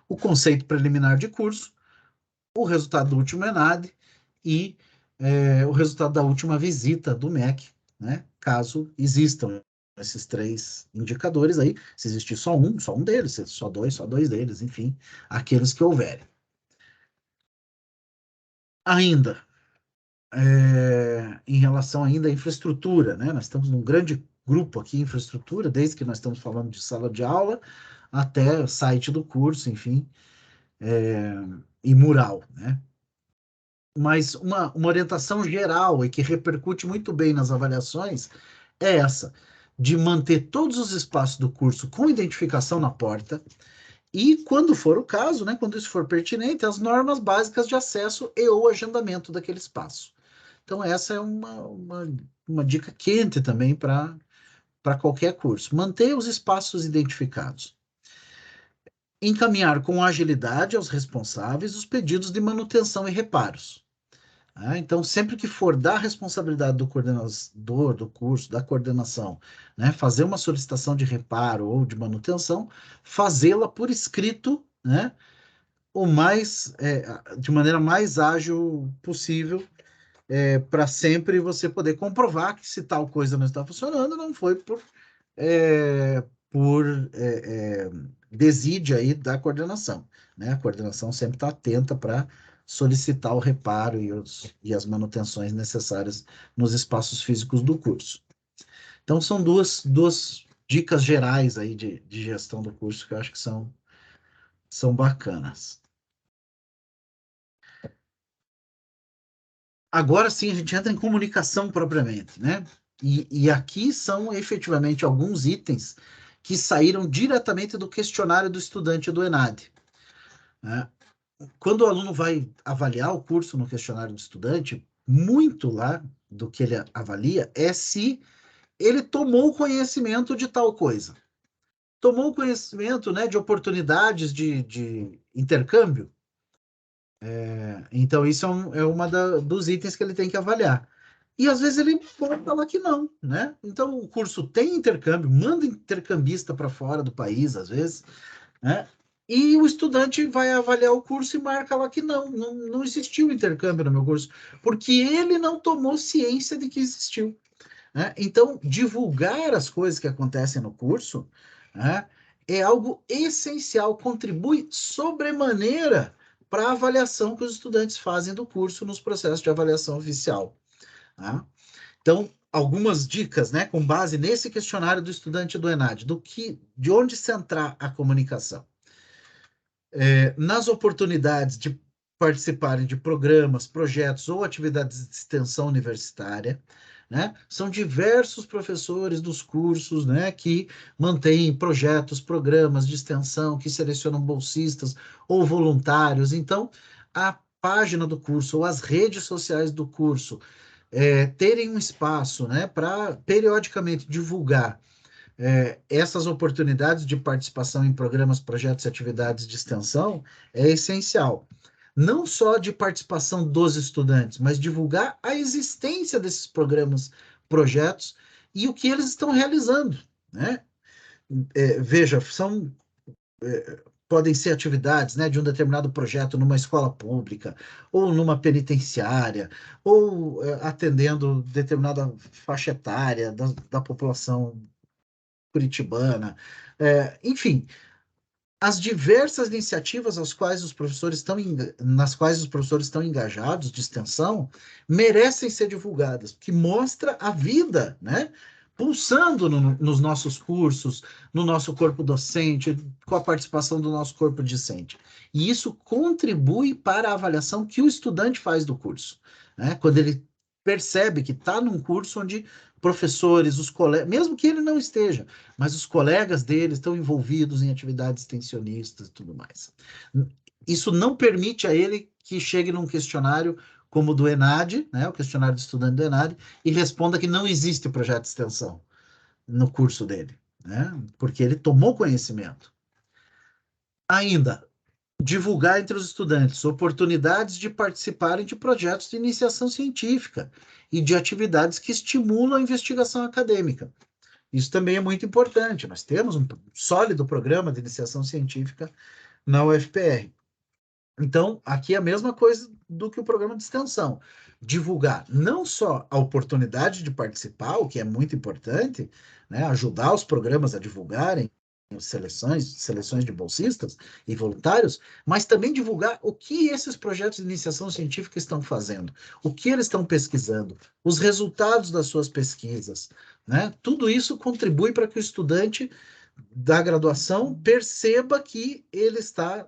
o conceito preliminar de curso, o resultado do último ENAD e o resultado da última visita do MEC, né? Caso existam esses 3 indicadores aí, se existir só um deles, se só dois deles, enfim, aqueles que houverem. Ainda, em relação ainda à infraestrutura, né? Nós estamos num grande grupo aqui em infraestrutura, desde que nós estamos falando de sala de aula até o site do curso, enfim, é, e mural, né? Mas uma orientação geral e que repercute muito bem nas avaliações é essa, de manter todos os espaços do curso com identificação na porta e, quando for o caso, né, quando isso for pertinente, as normas básicas de acesso e ou agendamento daquele espaço. Então, essa é uma dica quente também para qualquer curso. Manter os espaços identificados. Encaminhar com agilidade aos responsáveis os pedidos de manutenção e reparos. Então, sempre que for da responsabilidade do coordenador do curso, da coordenação, né, fazer uma solicitação de reparo ou de manutenção, fazê-la por escrito, né, de maneira mais ágil possível, para sempre você poder comprovar que se tal coisa não está funcionando, não foi é, por desídia aí da coordenação, né? A coordenação sempre está atenta para solicitar o reparo e as manutenções necessárias nos espaços físicos do curso. Então, são duas dicas gerais aí de gestão do curso que eu acho que são bacanas. Agora sim, a gente entra em comunicação propriamente, né? E aqui são efetivamente alguns itens que saíram diretamente do questionário do estudante do ENAD, né? Quando o aluno vai avaliar o curso no questionário do estudante, muito lá do que ele avalia é se ele tomou conhecimento de tal coisa. Tomou conhecimento, né, de oportunidades de intercâmbio. Então, isso é uma dos itens que ele tem que avaliar. E às vezes ele pode falar que não, né? Então, o curso tem intercâmbio, manda intercambista para fora do país, às vezes, né? E o estudante vai avaliar o curso e marca lá que não existiu intercâmbio no meu curso, porque ele não tomou ciência de que existiu, né? Então, divulgar as coisas que acontecem no curso, né, é algo essencial, contribui sobremaneira para a avaliação que os estudantes fazem do curso nos processos de avaliação oficial. Tá? Então, algumas dicas, né, com base nesse questionário do estudante do ENAD, de onde centrar a comunicação. Nas oportunidades de participarem de programas, projetos ou atividades de extensão universitária, né? São diversos professores dos cursos, né, que mantêm projetos, programas de extensão, que selecionam bolsistas ou voluntários. Então, a página do curso ou as redes sociais do curso terem um espaço, né, para periodicamente divulgar essas oportunidades de participação em programas, projetos e atividades de extensão é essencial. Não só de participação dos estudantes, mas divulgar a existência desses programas, projetos e o que eles estão realizando, né? Veja, podem ser atividades, né, de um determinado projeto numa escola pública, ou numa penitenciária, ou atendendo determinada faixa etária da população curitibana, enfim, as diversas iniciativas nas quais os professores estão engajados de extensão merecem ser divulgadas, que mostra a vida, né? Pulsando nos nossos cursos, no nosso corpo docente, com a participação do nosso corpo discente. E isso contribui para a avaliação que o estudante faz do curso, né? Quando ele percebe que está num curso onde professores, os colegas, mesmo que ele não esteja, mas os colegas dele estão envolvidos em atividades extensionistas e tudo mais. Isso não permite a ele que chegue num questionário como o do ENAD, né, o questionário do estudante do ENAD, e responda que não existe projeto de extensão no curso dele, né, porque ele tomou conhecimento. Ainda, divulgar entre os estudantes oportunidades de participarem de projetos de iniciação científica e de atividades que estimulam a investigação acadêmica. Isso também é muito importante. Nós temos um sólido programa de iniciação científica na UFPR. Então, aqui é a mesma coisa do que o programa de extensão. Divulgar não só a oportunidade de participar, o que é muito importante, né, ajudar os programas a divulgarem seleções de bolsistas e voluntários, mas também divulgar o que esses projetos de iniciação científica estão fazendo, o que eles estão pesquisando, os resultados das suas pesquisas, né? Tudo isso contribui para que o estudante da graduação perceba que ele está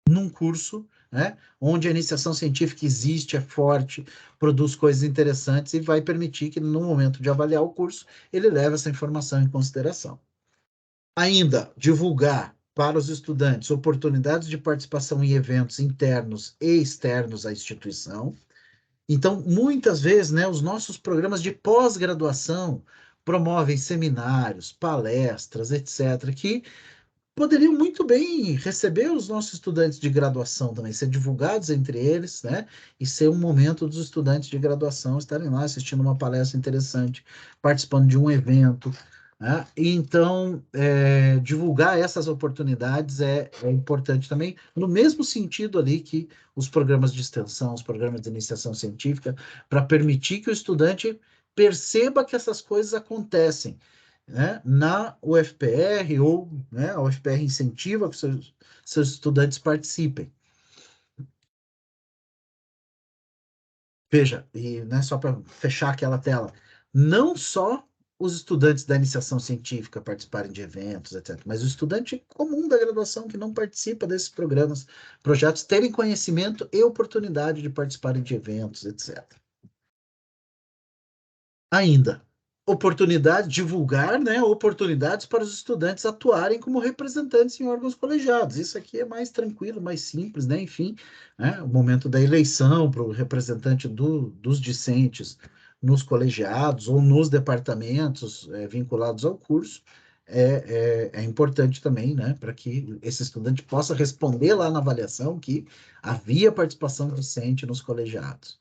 num curso, né, onde a iniciação científica existe, é forte, produz coisas interessantes e vai permitir que, no momento de avaliar o curso, ele leve essa informação em consideração. Ainda, divulgar para os estudantes oportunidades de participação em eventos internos e externos à instituição. Então, muitas vezes, né, os nossos programas de pós-graduação promovem seminários, palestras, etc., que poderiam muito bem receber os nossos estudantes de graduação também, ser divulgados entre eles, né? E ser um momento dos estudantes de graduação estarem lá assistindo uma palestra interessante, participando de um evento, né? E então, divulgar essas oportunidades é importante também, no mesmo sentido ali que os programas de extensão, os programas de iniciação científica, para permitir que o estudante perceba que essas coisas acontecem, né, na UFPR, ou, né, a UFPR incentiva que seus estudantes participem. Veja, e né, só para fechar aquela tela, não só os estudantes da iniciação científica participarem de eventos, etc., mas o estudante comum da graduação que não participa desses programas, projetos, terem conhecimento e oportunidade de participarem de eventos, etc. Ainda, oportunidade, divulgar, né, oportunidades para os estudantes atuarem como representantes em órgãos colegiados. Isso aqui é mais tranquilo, mais simples, né? Enfim, né, o momento da eleição para o representante dos discentes nos colegiados ou nos departamentos vinculados ao curso é importante também, né, para que esse estudante possa responder lá na avaliação que havia participação discente nos colegiados.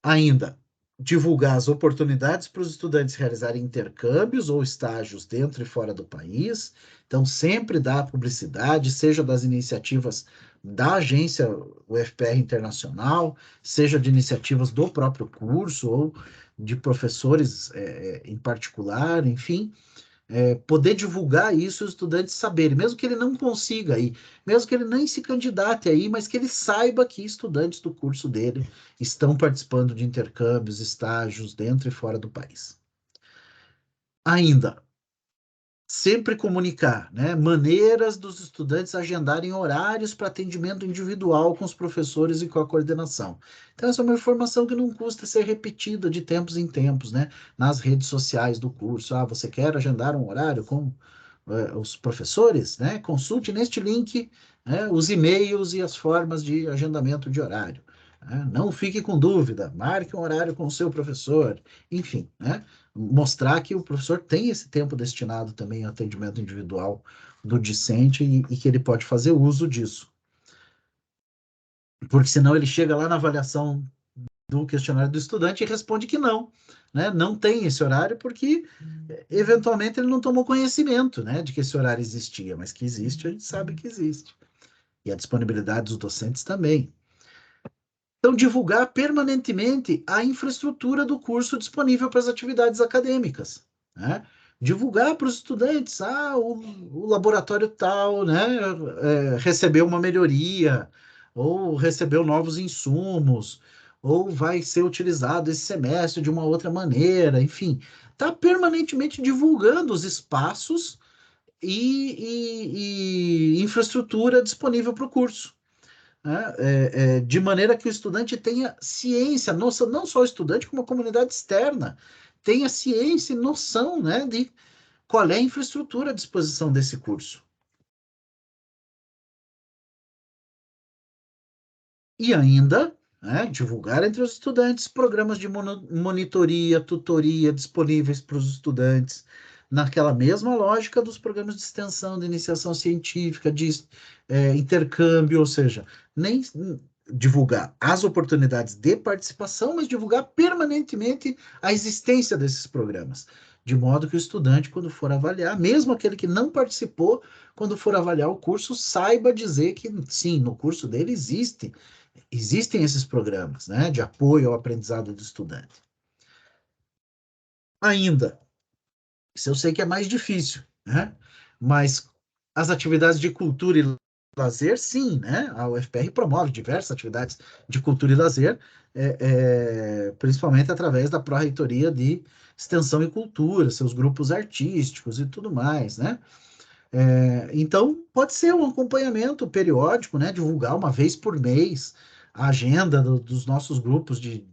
Ainda, divulgar as oportunidades para os estudantes realizarem intercâmbios ou estágios dentro e fora do país. Então, sempre dar publicidade, seja das iniciativas da agência UFPR Internacional, seja de iniciativas do próprio curso ou de professores em particular, enfim, poder divulgar isso, os estudantes saberem, mesmo que ele não consiga ir, mesmo que ele nem se candidate aí, mas que ele saiba que estudantes do curso dele estão participando de intercâmbios, estágios dentro e fora do país. Ainda, sempre comunicar, né, maneiras dos estudantes agendarem horários para atendimento individual com os professores e com a coordenação. Então, essa é uma informação que não custa ser repetida de tempos em tempos, né, nas redes sociais do curso. Ah, você quer agendar um horário com os professores, né? Consulte neste link, né, os e-mails e as formas de agendamento de horário. Né? Não fique com dúvida, marque um horário com o seu professor, enfim, né? Mostrar que o professor tem esse tempo destinado também ao atendimento individual do discente e que ele pode fazer uso disso. Porque senão ele chega lá na avaliação do questionário do estudante e responde que não, né? Não tem esse horário porque eventualmente ele não tomou conhecimento, né, de que esse horário existia, mas que existe, a gente sabe que existe. E a disponibilidade dos docentes também. Então, divulgar permanentemente a infraestrutura do curso disponível para as atividades acadêmicas, né? Divulgar para os estudantes, o laboratório tal, né, recebeu uma melhoria, ou recebeu novos insumos, ou vai ser utilizado esse semestre de uma outra maneira, enfim, está permanentemente divulgando os espaços e infraestrutura disponível para o curso, né? De maneira que o estudante tenha ciência, noção, não só o estudante, como a comunidade externa, tenha ciência e noção, né, de qual é a infraestrutura à disposição desse curso. E ainda, né, divulgar entre os estudantes programas de monitoria, tutoria disponíveis para os estudantes, naquela mesma lógica dos programas de extensão, de iniciação científica, de intercâmbio, ou seja, nem divulgar as oportunidades de participação, mas divulgar permanentemente a existência desses programas, de modo que o estudante, quando for avaliar, mesmo aquele que não participou, quando for avaliar o curso, saiba dizer que sim, no curso dele existem esses programas, né, de apoio ao aprendizado do estudante. Ainda, isso eu sei que é mais difícil, né? Mas as atividades de cultura e lazer, sim, né? A UFPR promove diversas atividades de cultura e lazer, principalmente através da Pró-Reitoria de Extensão e Cultura, seus grupos artísticos e tudo mais, né? Então, pode ser um acompanhamento periódico, né? Divulgar uma vez por mês a agenda dos nossos grupos de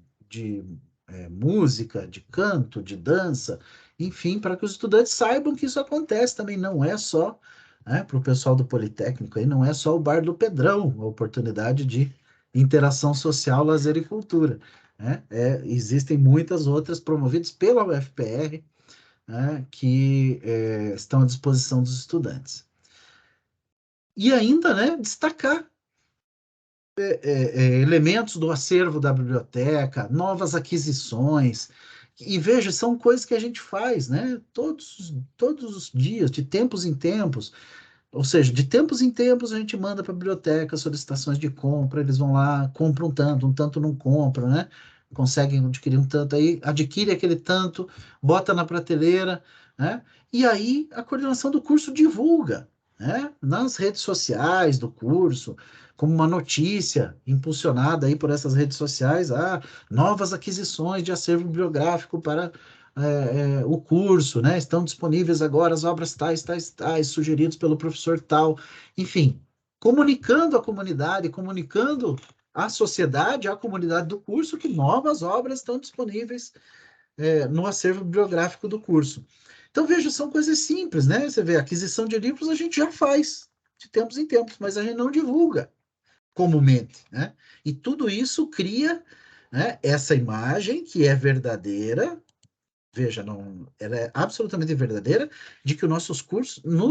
música, de canto, de dança, enfim, para que os estudantes saibam que isso acontece também. Não é só, né, para o pessoal do Politécnico, aí não é só o Bar do Pedrão, a oportunidade de interação social, lazer e cultura. Né? Existem muitas outras promovidas pela UFPR, né, que estão à disposição dos estudantes. E ainda, né, destacar elementos do acervo da biblioteca, novas aquisições. E veja, são coisas que a gente faz, né? Todos os dias, de tempos em tempos. Ou seja, de tempos em tempos a gente manda para a biblioteca solicitações de compra, eles vão lá, compram um tanto não compram, né? Conseguem adquirir um tanto aí, adquire aquele tanto, bota na prateleira, né? E aí a coordenação do curso divulga, né? Nas redes sociais do curso, como uma notícia impulsionada aí por essas redes sociais, novas aquisições de acervo bibliográfico para o curso, né? Estão disponíveis agora as obras tais, tais, tais, sugeridos pelo professor tal. Enfim, comunicando à comunidade, comunicando à sociedade, à comunidade do curso, que novas obras estão disponíveis no acervo bibliográfico do curso. Então, veja, são coisas simples, né? Você vê, aquisição de livros a gente já faz de tempos em tempos, mas a gente não divulga comumente, né? E tudo isso cria, né, essa imagem que é verdadeira. Veja, não, ela é absolutamente verdadeira, de que nos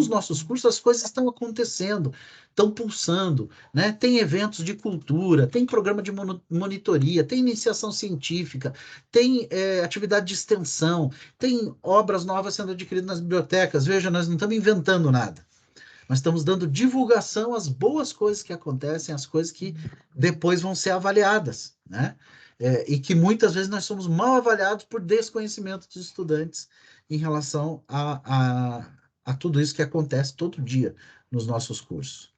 nossos cursos as coisas estão acontecendo, estão pulsando, né? Tem eventos de cultura, tem programa de monitoria, tem iniciação científica, tem atividade de extensão, tem obras novas sendo adquiridas nas bibliotecas. Veja, nós não estamos inventando nada. Nós estamos dando divulgação às boas coisas que acontecem, às coisas que depois vão ser avaliadas, né? E que muitas vezes nós somos mal avaliados por desconhecimento dos estudantes em relação a tudo isso que acontece todo dia nos nossos cursos.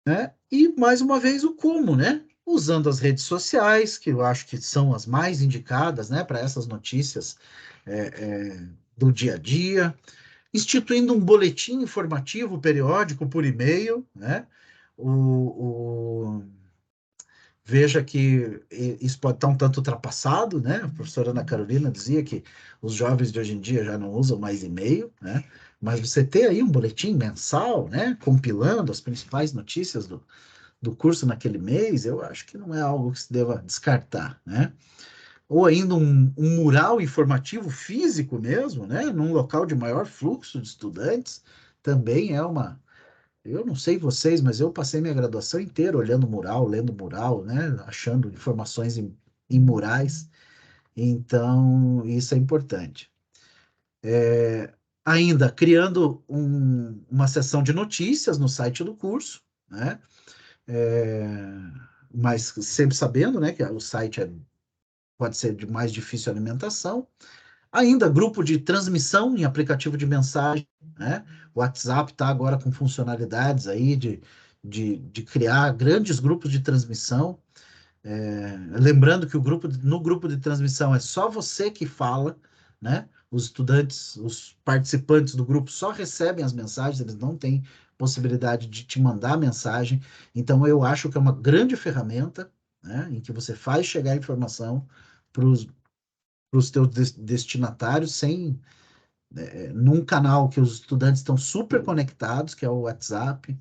Né? E, mais uma vez, o como, né? Usando as redes sociais, que eu acho que são as mais indicadas, né, para essas notícias do dia a dia, instituindo um boletim informativo periódico por e-mail, né? O, Veja que isso pode estar um tanto ultrapassado, né? A professora Ana Carolina dizia que os jovens de hoje em dia já não usam mais e-mail, né? Mas você ter aí um boletim mensal, né? Compilando as principais notícias do curso naquele mês, eu acho que não é algo que se deva descartar, né? Ou ainda um mural informativo físico mesmo, né? Num local de maior fluxo de estudantes, também é uma. Eu não sei vocês, mas eu passei minha graduação inteira olhando mural, lendo mural, né? Achando informações em murais. Então, isso é importante. Ainda criando uma seção de notícias no site do curso, né? É, mas sempre sabendo, né, que o site pode ser de mais difícil alimentação. Ainda grupo de transmissão em aplicativo de mensagem, né? O WhatsApp está agora com funcionalidades aí de criar grandes grupos de transmissão. Lembrando que no grupo de transmissão é só você que fala, né? Os estudantes, os participantes do grupo só recebem as mensagens, eles não têm possibilidade de te mandar mensagem. Então, eu acho que é uma grande ferramenta, né? Em que você faz chegar a informação para os teus destinatários sem num canal que os estudantes estão super conectados, que é o WhatsApp,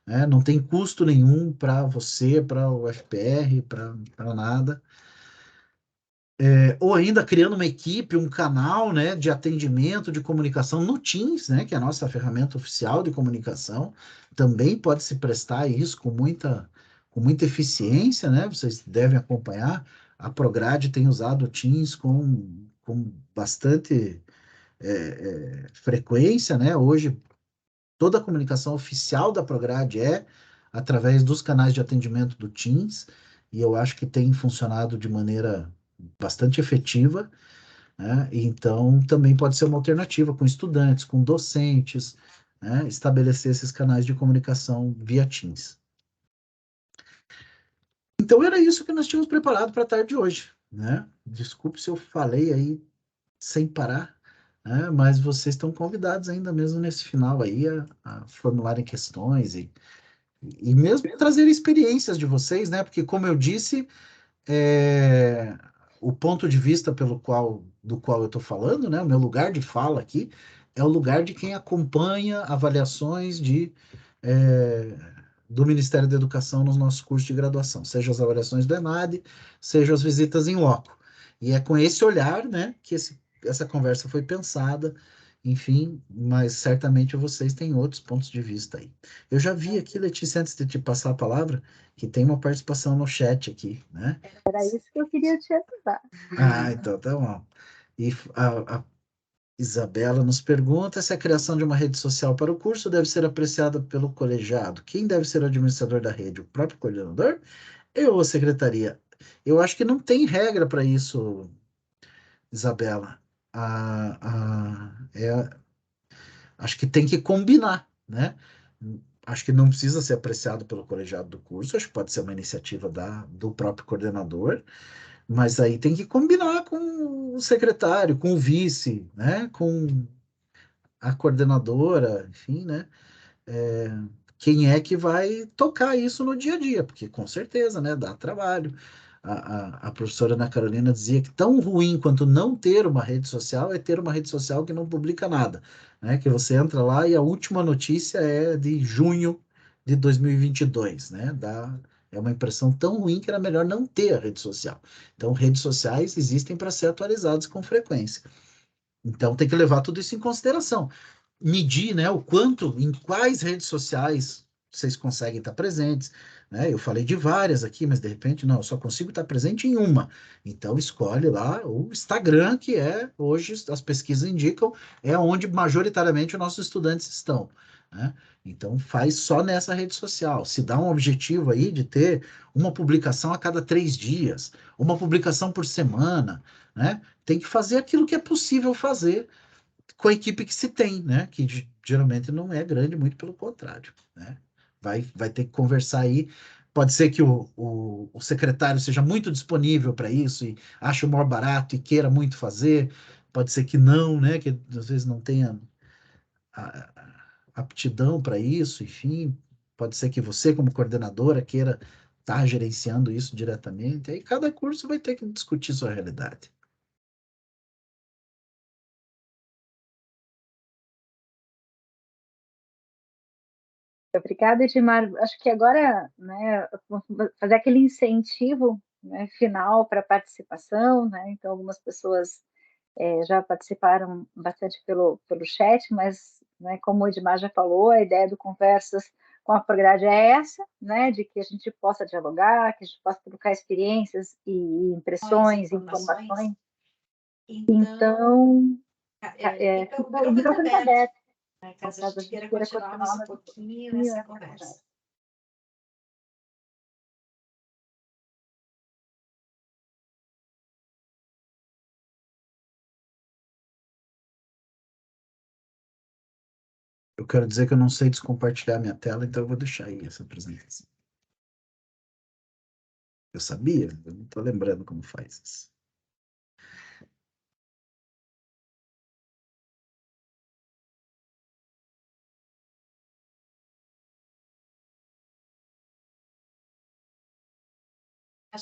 né? Não tem custo nenhum para você, para o FPR, para nada. Ou ainda criando uma equipe, um canal, né, de atendimento, de comunicação no Teams, né, que é a nossa ferramenta oficial de comunicação, também pode se prestar a isso com muita eficiência, né? Vocês devem acompanhar. A Prograde tem usado o Teams com bastante frequência, né? Hoje, toda a comunicação oficial da Prograde é através dos canais de atendimento do Teams, e eu acho que tem funcionado de maneira bastante efetiva, né? Então, também pode ser uma alternativa com estudantes, com docentes, né? Estabelecer esses canais de comunicação via Teams. Então, era isso que nós tínhamos preparado para a tarde de hoje, né? Desculpe se eu falei aí sem parar, né? Mas vocês estão convidados ainda mesmo nesse final aí a formularem questões e mesmo trazer experiências de vocês, né? Porque, como eu disse, o ponto de vista do qual eu estou falando, né? O meu lugar de fala aqui é o lugar de quem acompanha avaliações é, do Ministério da Educação nos nossos cursos de graduação, seja as avaliações do ENAD, seja as visitas em loco. E é com esse olhar, né, que essa conversa foi pensada, enfim, mas certamente vocês têm outros pontos de vista aí. Eu já vi aqui, Letícia, antes de te passar a palavra, que tem uma participação no chat aqui, né? Era isso que eu queria te avisar. Ah, então tá bom. E a Isabela nos pergunta se a criação de uma rede social para o curso deve ser apreciada pelo colegiado. Quem deve ser o administrador da rede? O próprio coordenador? Eu ou a secretaria? Eu acho que não tem regra para isso, Isabela. Acho que tem que combinar, né? Acho que não precisa ser apreciado pelo colegiado do curso, acho que pode ser uma iniciativa do próprio coordenador, mas aí tem que combinar com o secretário, com o vice, né? Com a coordenadora, enfim, né? É, quem é que vai tocar isso no dia a dia, porque com certeza, né, dá trabalho. A professora Ana Carolina dizia que tão ruim quanto não ter uma rede social é ter uma rede social que não publica nada, né? Que você entra lá e a última notícia é de junho de 2022, né? É uma impressão tão ruim que era melhor não ter a rede social. Então, redes sociais existem para ser atualizadas com frequência. Então, tem que levar tudo isso em consideração. Medir, né, o quanto, em quais redes sociais vocês conseguem estar presentes, né? Eu falei de várias aqui, mas de repente, não, eu só consigo estar presente em uma. Então, escolhe lá o Instagram, que hoje, as pesquisas indicam, é onde majoritariamente os nossos estudantes estão, né? Então, faz só nessa rede social. Se dá um objetivo aí de ter uma publicação a cada 3 dias, uma publicação por semana, né? Tem que fazer aquilo que é possível fazer com a equipe que se tem, né? Que geralmente não é grande, muito pelo contrário, né? Vai ter que conversar aí. Pode ser que o secretário seja muito disponível para isso e ache o maior barato e queira muito fazer. Pode ser que não, né? Que às vezes não tenha aptidão para isso, enfim. Pode ser que você, como coordenadora, queira estar gerenciando isso diretamente. Aí cada curso vai ter que discutir sua realidade. Obrigada, Edmar. Acho que agora, né, fazer aquele incentivo, né, final para a participação, né? Então, algumas pessoas já participaram bastante pelo chat, mas, né, como o Edmar já falou, a ideia do Conversas com a Prograde é essa, né, de que a gente possa dialogar, que a gente possa trocar experiências e impressões, informações. Então, o microfone está aberto, caso a gente queira continuar mais um pouquinho essa conversa. Eu quero dizer que eu não sei descompartilhar minha tela, então eu vou deixar aí essa apresentação. Eu sabia, eu não estou lembrando como faz isso.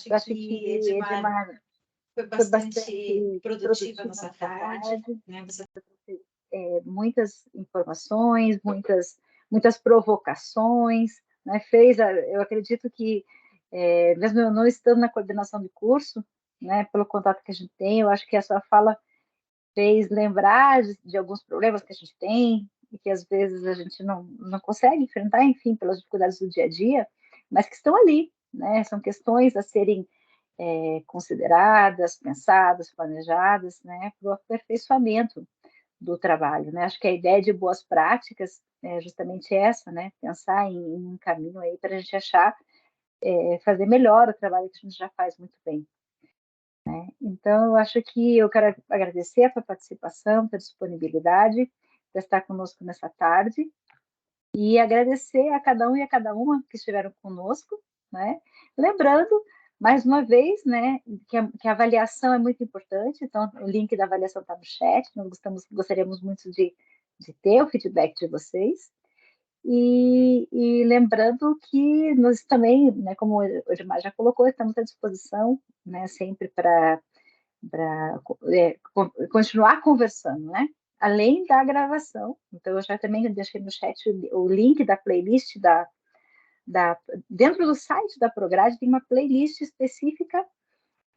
Eu acho que, Edmar, foi bastante produtiva a nossa tarde, né? Você muitas informações, muitas provocações, né? Eu acredito que, mesmo eu não estando na coordenação de curso, né, pelo contato que a gente tem, eu acho que a sua fala fez lembrar de alguns problemas que a gente tem e que às vezes a gente não consegue enfrentar, enfim, pelas dificuldades do dia a dia, mas que estão ali, né? São questões a serem consideradas, pensadas, planejadas, né, para o aperfeiçoamento do trabalho, né? Acho que a ideia de boas práticas é justamente essa, né? Pensar em um caminho aí para a gente achar, fazer melhor o trabalho que a gente já faz muito bem. Então, eu acho que eu quero agradecer a tua participação, a tua disponibilidade de estar conosco nessa tarde e agradecer a cada um e a cada uma que estiveram conosco, né? Lembrando, mais uma vez, né, que a avaliação é muito importante, então o link da avaliação está no chat, nós gostaríamos muito de ter o feedback de vocês. E lembrando que nós também, né, como o Edmar já colocou, estamos à disposição, né, sempre para continuar conversando, né? Além da gravação. Então, eu já também deixei no chat o link da playlist dentro do site da Prograde tem uma playlist específica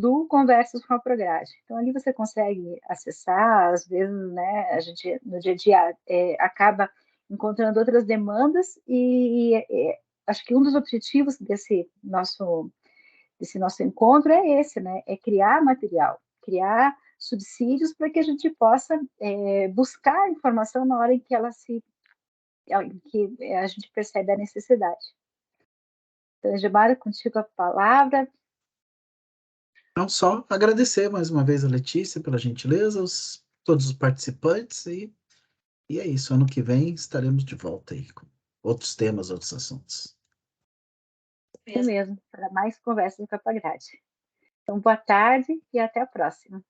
do Conversas com a Prograde. Então, ali você consegue acessar, às vezes, né, a gente, no dia a dia, acaba encontrando outras demandas e acho que um dos objetivos desse nosso encontro é esse, né? É criar material, criar subsídios para que a gente possa buscar informação na hora em que em que a gente percebe a necessidade. Então, Gilmar, contigo a palavra. Não só agradecer mais uma vez a Letícia pela gentileza, todos os participantes, e é isso. Ano que vem estaremos de volta aí com outros temas, outros assuntos. Isso mesmo, para mais conversas com a Prograde. Então, boa tarde e até a próxima.